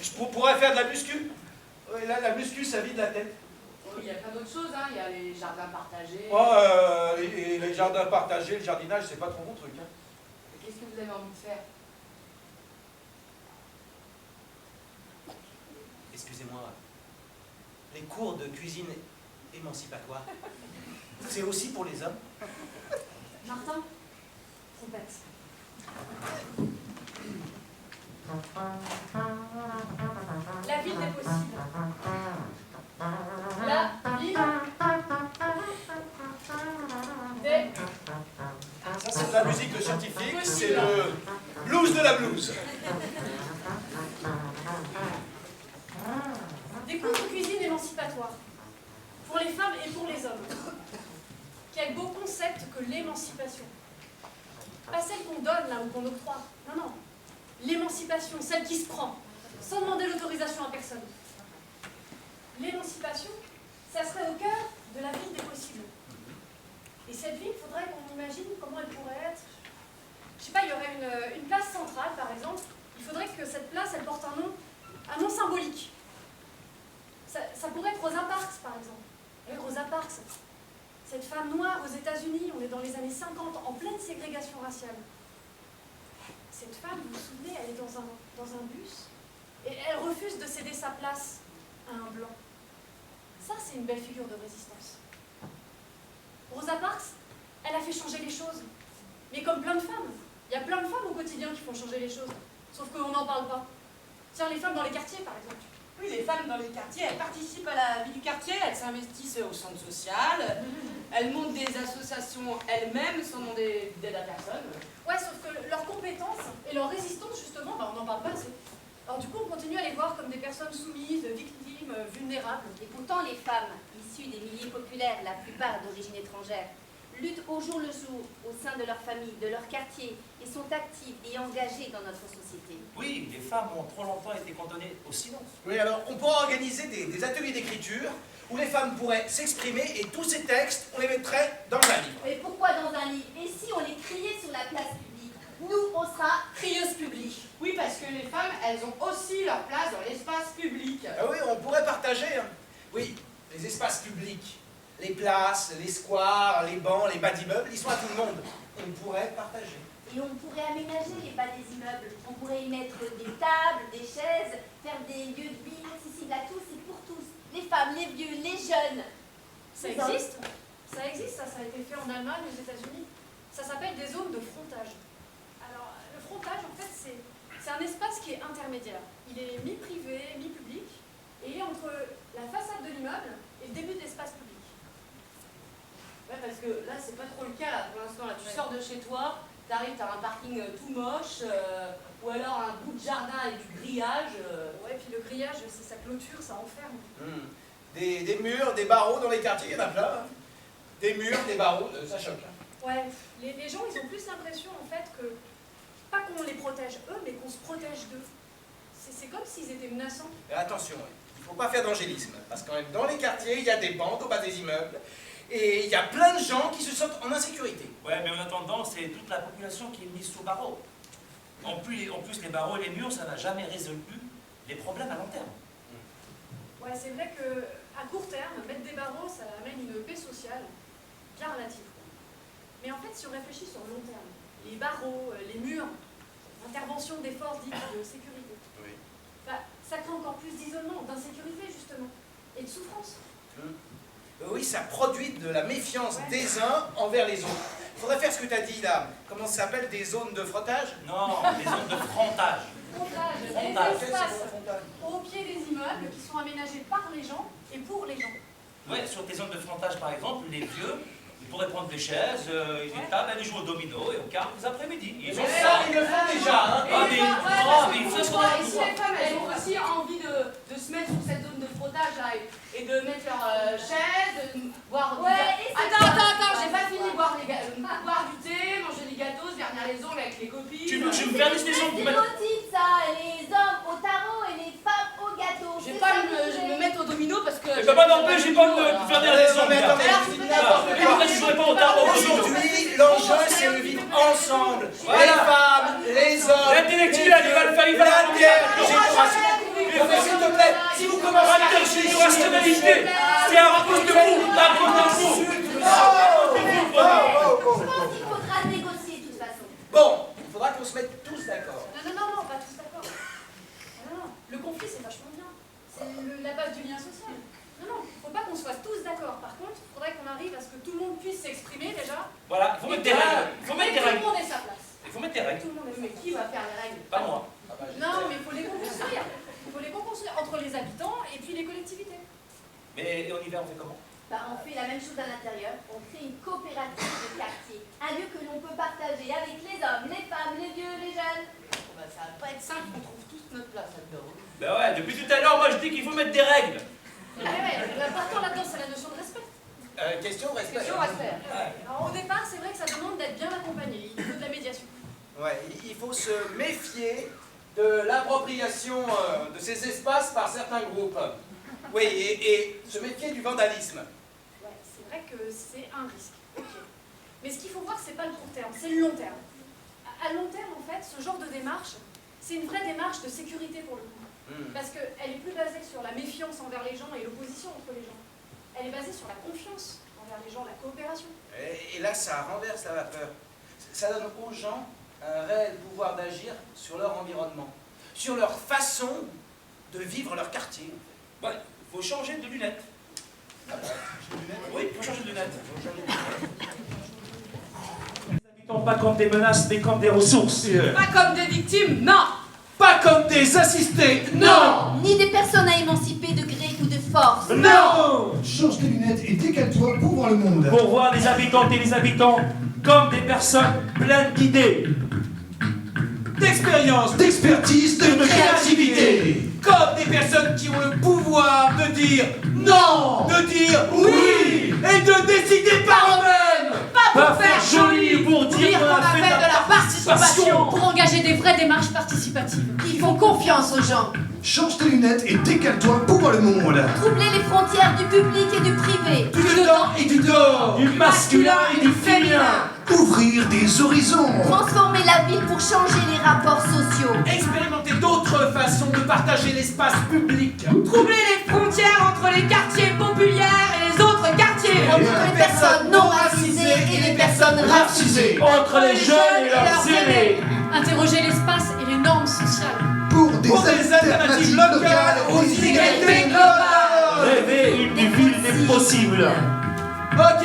Je pourrais faire de la muscu. Ouais, là, la muscu, ça vide la tête. Il y a plein d'autres choses, hein. Il y a les jardins partagés. Oh, et les jardins partagés, le jardinage, c'est pas trop mon truc. Hein. Qu'est-ce que vous avez envie de faire? Excusez-moi, les cours de cuisine émancipatoire, c'est aussi pour les hommes? Martin, trompette. La ville des possibles. La ville des... Ça, c'est de la musique de scientifique, c'est le blues de la blues. Des cours de cuisine émancipatoires. Pour les femmes et pour les hommes. Quel beau concept que l'émancipation. Pas celle qu'on donne là ou qu'on octroie. Non, non. L'émancipation, celle qui se prend, sans demander l'autorisation à personne. L'émancipation, ça serait au cœur de la ville des possibles. Et cette ville, il faudrait qu'on imagine comment elle pourrait être. Je sais pas, il y aurait une place centrale, par exemple. Il faudrait que cette place, elle porte un nom symbolique. Ça pourrait être Rosa Parks, par exemple. Et Rosa Parks, cette femme noire aux États-Unis, on est dans les années 50, en pleine ségrégation raciale. Cette femme, vous vous souvenez, elle est dans un bus et elle refuse de céder sa place à un blanc. Ça, c'est une belle figure de résistance. Rosa Parks, elle a fait changer les choses. Mais comme plein de femmes. Il y a plein de femmes au quotidien qui font changer les choses. Sauf qu'on n'en parle pas. Tiens, les femmes dans les quartiers, par exemple. Oui, les femmes dans les quartiers, elles participent à la vie du quartier, elles s'investissent au centre social, elles montent des associations elles-mêmes sans demander d'aide à personne. Ouais, sauf que leurs compétences et leur résistance, justement, on n'en parle pas assez. Alors du coup, on continue à les voir comme des personnes soumises, victimes, vulnérables. Et pourtant, les femmes issues des milieux populaires, la plupart d'origine étrangère, luttent au jour le jour au sein de leur famille, de leur quartier, et sont actives et engagées dans notre société. Oui, les femmes ont trop longtemps été cantonnées au silence. Oui, alors on pourra organiser des ateliers d'écriture où les femmes pourraient s'exprimer et tous ces textes, on les mettrait dans un livre. Mais pourquoi dans un livre? Et si on les criait sur la place publique? Nous, on sera crieuses publiques. Oui, parce que les femmes, elles ont aussi leur place dans l'espace public. Ah oui, on pourrait partager. Hein. Oui, les espaces publics, les places, les squares, les bancs, les bas d'immeubles, ils sont à tout le monde. On pourrait partager. Et on pourrait aménager les bas des immeubles. On pourrait y mettre des tables, des chaises, faire des lieux de vie accessibles à tous et pour tous. Les femmes, les vieux, les jeunes. Ça existe. Ça existe, ça a été fait en Allemagne, aux États-Unis. Ça s'appelle des zones de frontage. Alors, le frontage, en fait, c'est un espace qui est intermédiaire. Il est mi-privé, mi-public, et il est entre la façade de l'immeuble et le début de l'espace public. Ouais, parce que là, c'est pas trop le cas, là, pour l'instant. Là, tu sors de chez toi, t'arrives, t'as un parking tout moche, ou alors un bout de jardin avec du grillage. Ouais, puis le grillage, c'est sa clôture, ça enferme. Des murs, des barreaux dans les quartiers, il y en a plein. Hein. Des murs, des barreaux, ça choque. Hein. Ouais, les gens, ils ont plus l'impression, en fait, que, pas qu'on les protège eux, mais qu'on se protège d'eux. C'est comme s'ils étaient menaçants. Mais attention, il ne faut pas faire d'angélisme, parce que dans les quartiers, il y a des bandes au bas des immeubles, et il y a plein de gens qui se sentent en insécurité. Ouais, mais en attendant, c'est toute la population qui est mise sous barreaux. En plus, les barreaux et les murs, ça n'a jamais résolu les problèmes à long terme. Ouais, c'est vrai qu'à court terme, mettre des barreaux, ça amène une paix sociale bien relative. Mais en fait, si on réfléchit sur le long terme, les barreaux, les murs, l'intervention des forces dites de sécurité, oui. Bah, ça crée encore plus d'isolement, d'insécurité justement, et de souffrance. Oui, ça produit de la méfiance des uns envers les autres. Il faudrait faire ce que tu as dit là. Comment ça s'appelle? Des zones de frottage? Non, des zones de frontage. Frontage, des espaces au pied des immeubles qui sont aménagés par les gens et pour les gens. Ouais, sur tes zones de frontage par exemple, les vieux, ils pourraient prendre des chaises, des tables, aller jouer au domino et au quart des après-midi. Ils ont ça, ils le font déjà. Hein. Et si les femmes, elles ont aussi envie de se mettre sur cette zone de frottage là, et de mettre leur chaise, de boire du Ouais, et c'est Attends, j'ai pas fini, boire du thé, manger des gâteaux, se vernir les ongles avec les copines. Tu veux que je me vernisse les ongles? stéréotype, ça. Les hommes au tarot et les femmes au gâteau. Je vais pas me mettre au domino parce que... Eh ben, moi non plus, j'ai pas de vernir les ongles. Après, je jouerai pas au tarot. Aujourd'hui, l'enjeu, c'est de vivre ensemble. Voilà. Les femmes, les hommes. L'intellectuel, il va le faire, il va la le bière, faire. s'il te plaît, si vous commencez à chercher une rationalité, c'est à cause de vous, à cause de vous. Je pense qu'il faudra négocier de toute façon. Bon, il faudra qu'on se mette tous d'accord. Non, pas tous d'accord. Non, le conflit c'est vachement bien. C'est la base du lien social. Non, faut pas qu'on soit tous d'accord. Par contre, il faudrait qu'on arrive à ce que tout le monde puisse s'exprimer déjà. Voilà, il faut mettre des règles. Il faut mettre des Tout le règles. monde ait sa place. Il faut mettre des règles. Tout le monde ait sa Mais place. qui va faire les règles? Pas moi. Non, mais il faut les co-construire. Il faut les co-construire entre les habitants et puis les collectivités. Mais en hiver, on fait comment? On fait la même chose à l'intérieur. On crée une coopérative de quartier. Un lieu que l'on peut partager avec les hommes, les femmes, les vieux, les jeunes. Ça va pas être simple qu'on trouve tous notre place là-dedans. Ben ouais, depuis tout à l'heure, moi je dis qu'il faut mettre des règles. L'important là-dedans, c'est la notion de respect. Question respect. Question respect. Alors, au départ, c'est vrai que ça demande d'être bien accompagné. Il faut de la médiation. Ouais, il faut se méfier de l'appropriation de ces espaces par certains groupes. Oui, et se méfier du vandalisme. Ouais, c'est vrai que c'est un risque. Ok. Mais ce qu'il faut voir, c'est pas le court terme, c'est le long terme. À long terme, en fait, ce genre de démarche, c'est une vraie démarche de sécurité pour le coup. Parce qu'elle est plus basée sur la méfiance envers les gens et l'opposition entre les gens. Elle est basée sur la confiance envers les gens, la coopération. Et là, ça renverse la vapeur. Ça donne aux gens un réel pouvoir d'agir sur leur environnement, sur leur façon de vivre leur quartier. Ouais, il faut changer de lunettes. Oui, il faut changer de lunettes. Pas comme des menaces, mais comme des ressources. Pas comme des victimes, non. Pas comme des assistés, non. Ni des personnes à émanciper de gré ou de force. Non. Change tes lunettes et décale-toi pour voir le monde. Pour voir les habitantes et les habitants comme des personnes pleines d'idées, D'expérience, D'expertise, de créativité. comme des personnes qui ont le pouvoir de dire non, de dire oui, et de décider par eux-mêmes. pas faire joli pour dire qu'on a fait de la participation. Pour engager des vraies démarches participatives. Ils font confiance aux gens. Change tes lunettes et décale-toi pour voir le monde. Troubler les frontières du public et du privé. Du dedans et du dehors, Du masculin et du féminin. Ouvrir des horizons. Transformer la ville pour changer les rapports sociaux. expérimenter d'autres façons de partager l'espace public. Troubler les frontières entre les quartiers populaires et les autres quartiers. Entre les personnes non racisées et les personnes racisées. Entre les jeunes et leurs aînés. Interroger l'espace et les normes sociales. Pour des alternatives locales aux inégalités globales. Rêver une ville des possibles. Ok,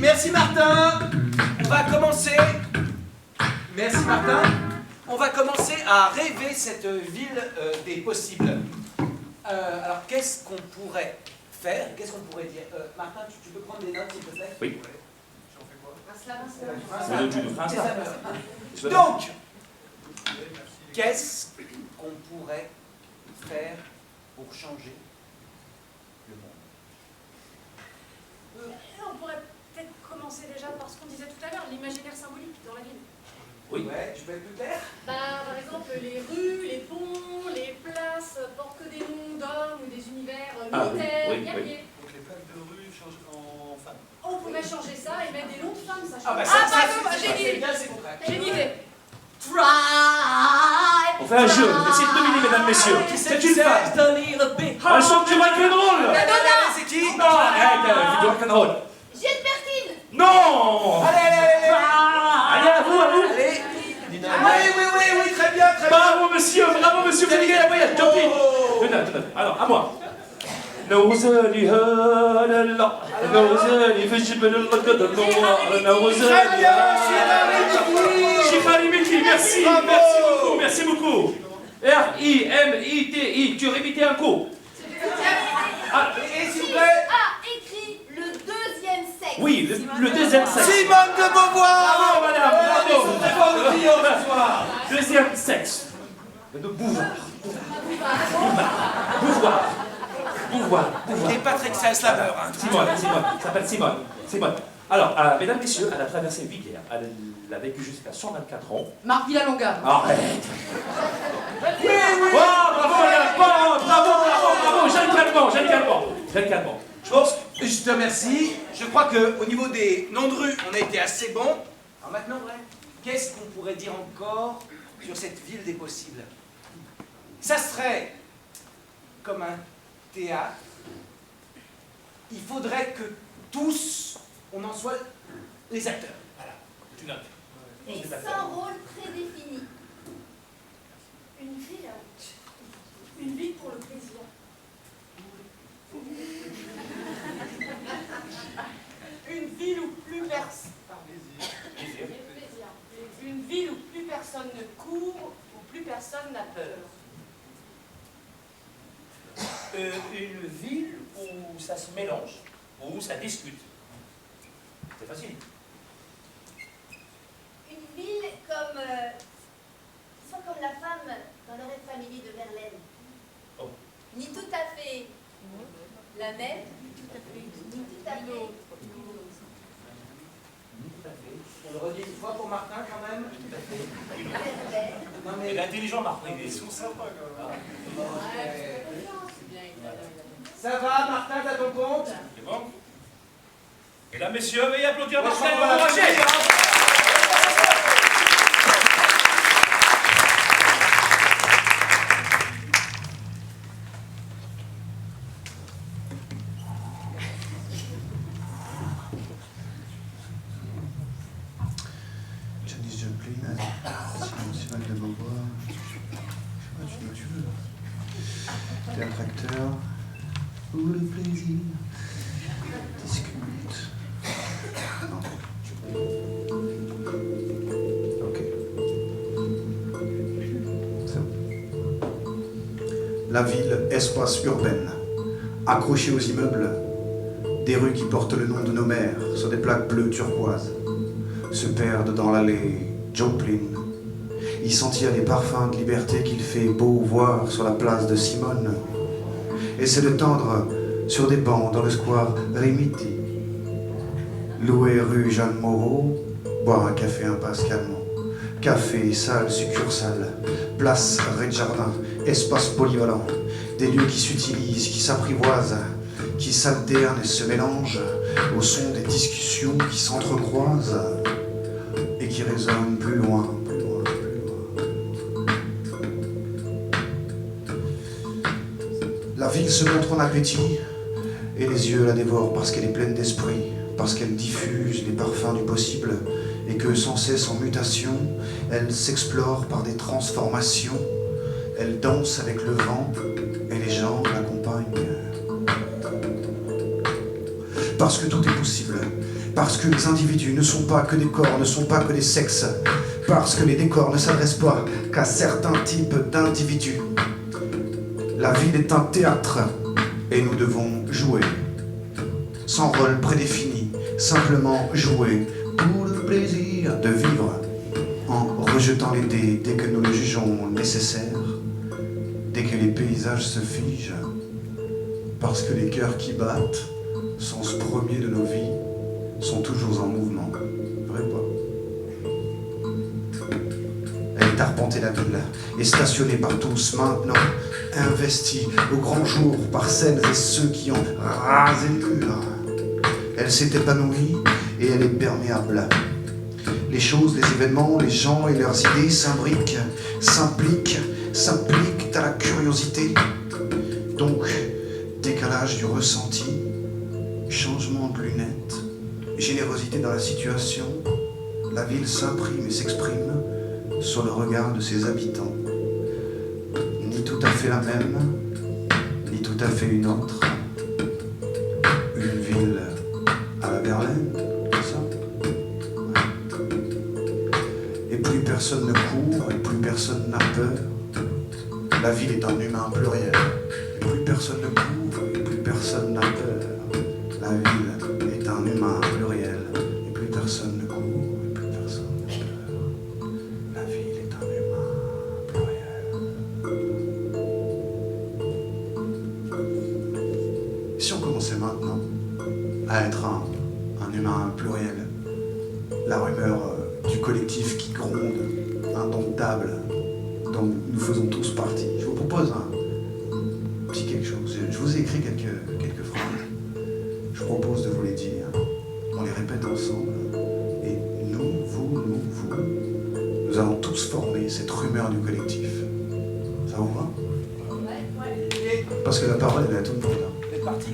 merci Martin. On va commencer. Merci Martin. On va commencer à rêver cette ville des possibles. Alors qu'est-ce qu'on pourrait faire? Qu'est-ce qu'on pourrait dire? Martin, tu peux prendre des notes s'il te plaît? Oui. C'est ça. Donc, qu'est-ce qu'on pourrait faire pour changer le monde? On pourrait peut-être commencer déjà par ce qu'on disait tout à l'heure, l'imaginaire symbolique dans la ville. Oui. Ouais, tu peux être plus clair? Par exemple, les rues, les ponts, les places portent que des noms d'hommes ou des univers militaires, guerriers. Donc les plaques de rue changent en femmes. On pourrait changer ça et mettre des noms de femmes, ça change. J'ai bien, c'est concret. J'ai une idée. On fait un jeu, essayez de deviner, mesdames, messieurs. C'est une femme. Elle chante du rock'n'roll. C'est qui? Non, arrête, du rock'n'roll. Juliette Bertine. Non. Allez. Allez, à vous. Allez. Oui, très bien. Bravo, monsieur, vous avez gagné la voyage, tant pis. Alors, à moi. نوزالي هلا نوزالي في الجبل الركض النوار نوزالي Shifari Miki, merci beaucoup. R-I-M-I-T-I, tu répétais un coup. Et s'il vous plaît. Écrit le deuxième sexe. Oui, le deuxième sexe. Simone de Beauvoir. Bravo, madame, bravo. Très fort de clients ce soir. Deuxième sexe. De Beauvoir. pouvoir. Il n'est pas très que ça se la meurt, hein. Simone, ça s'appelle Simone. Simone. Alors, mesdames, messieurs, elle a traversé 8 guerres. Elle a vécu jusqu'à 124 ans. Marc Villalonga. Arrête. Oui. Oh, bravo, madame. Bravo, Jeanne Calment. Je pense, je te remercie. Je crois qu'au niveau des noms de rue, on a été assez bon. Alors maintenant, qu'est-ce qu'on pourrait dire encore sur cette ville des possibles? Ça serait comme un théâtre. Il faudrait que tous, on en soit les acteurs. Voilà, tu notes. Et sans rôle prédéfini. Une ville pour le plaisir. Une ville où plus personne. Une ville où plus personne ne court, où plus personne n'a peur. Une ville où ça se mélange, où ça discute. C'est facile. Une ville comme... qui soit comme la femme dans le rêve familier de Verlaine. Oh. Ni tout à fait la même, ni tout à fait l'autre. On le redit une fois pour Martin quand même. Non, mais l'intelligent Martin, ils sont sympas quand même. Ça va, Martin, t'as ton compte? C'est bon. Mesdames, messieurs, veuillez applaudir Martin, Martin voilà. Bourracher. Janis Joplin, Simone de Beauvoir, je sais pas, tu veux. Théâtre acteur, ou le plaisir, discute. Non. Ok. C'est bon. La ville, espace urbaine, accrochée aux immeubles, des rues qui portent le nom de nos mères sur des plaques bleues turquoises, se perdent dans l'allée Joplin, y sentir les parfums de liberté qu'il fait beau voir sur la place de Simone, et se détendre sur des bancs dans le square Rimiti, louer rue Jeanne Moreau, boire un café impasse Calmont, café, salle, succursale, place, rez-de-jardin, espace polyvalent, des lieux qui s'utilisent, qui s'apprivoisent, qui s'alternent et se mélangent au son des discussions qui s'entrecroisent et qui résonnent plus loin, plus loin, plus loin. La ville se montre en appétit et les yeux la dévorent parce qu'elle est pleine d'esprit, parce qu'elle diffuse les parfums du possible et que sans cesse en mutation, elle s'explore par des transformations, elle danse avec le vent et les gens l'accompagnent. Parce que tout est possible, parce que les individus ne sont pas que des corps, ne sont pas que des sexes, parce que les décors ne s'adressent pas qu'à certains types d'individus. La ville est un théâtre et nous devons jouer, sans rôle prédéfini, simplement jouer pour le plaisir de vivre, en rejetant les dés dès que nous le jugeons nécessaire, dès que les paysages se figent, parce que les cœurs qui battent, sens premier de nos vies, sont toujours en mouvement. Vrai pas? Elle est arpentée la ville et stationnée par tous maintenant, investie au grand jour par celles et ceux qui ont rasé le mur. Elle s'est épanouie et elle est perméable. Les choses, les événements, les gens et leurs idées s'imbriquent, s'impliquent à la curiosité. Donc, décalage du ressenti, changement de lunettes, générosité dans la situation, la ville s'imprime et s'exprime sur le regard de ses habitants. Ni tout à fait la même, ni tout à fait une autre. Une ville à la Verlaine, comme ça. Et plus personne ne court, et plus personne n'a peur. La ville est un humain pluriel. Et plus personne ne court, et plus personne n'a peur. La ville est un humain pluriel. Et plus personne ne court, et plus personne n'a peur. La ville est un humain pluriel. si on commençait maintenant à être un humain pluriel, la rumeur du collectif qui gronde, indomptable, dont nous faisons tous partie. Je vous propose un petit quelque chose. Je vous ai écrit quelques phrases. Je propose de vous les dire. On les répète ensemble. Et nous, vous, nous allons tous former cette rumeur du collectif. Ça vous va? Parce que la parole, elle est à tout le monde. C'est parti.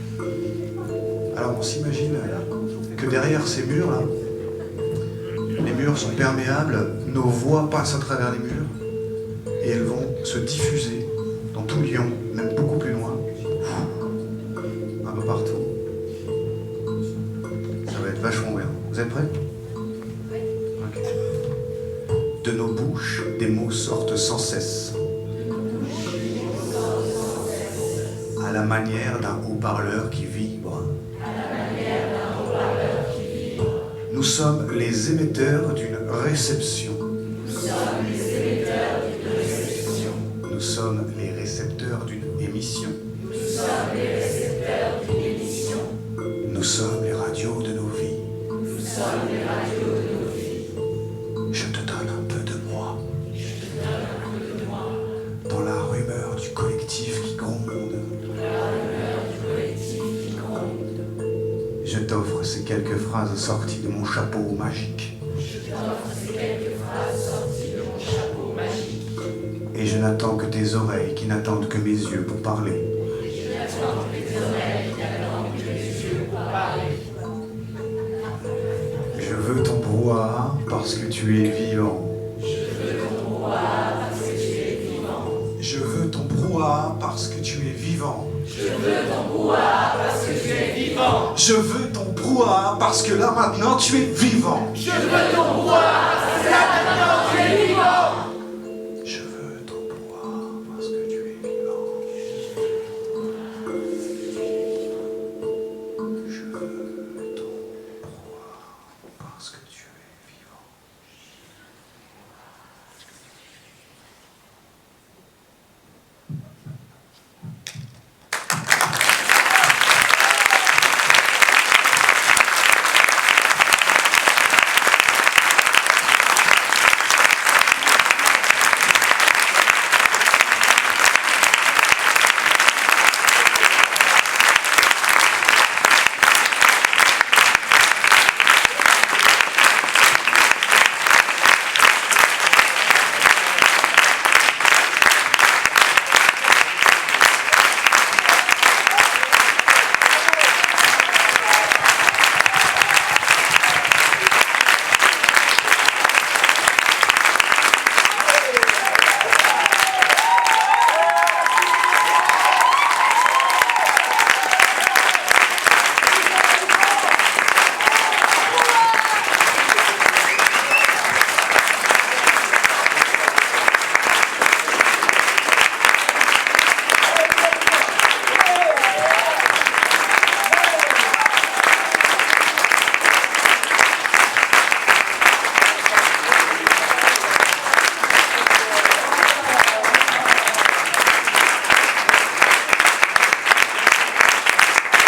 Alors on s'imagine que derrière ces murs-là, les murs sont perméables, nos voix passent à travers les murs et elles vont se diffuser dans tout Lyon, même beaucoup plus loin, un peu partout. Ça va être vachement bien. Vous êtes prêts? Ok. De nos bouches, des mots sortent sans cesse. À la manière d'un haut-parleur qui vibre. Nous sommes les émetteurs d'une réception. Nous sommes les récepteurs d'une émission. Nous sommes les radios de nos vies. Je te donne un peu de moi. Dans la rumeur du collectif qui gronde. Je t'offre ces quelques phrases sorties de mon chapeau magique. Et je n'attends que tes oreilles qui n'attendent que mes yeux pour parler. Je veux ton brouhaha parce que tu es vivant. Je veux ton brouhaha parce que tu es vivant. Je veux ton brouhaha parce que tu es vivant. Je veux ton brouhaha parce que là maintenant tu es vivant. Je veux ton brouhaha parce que là maintenant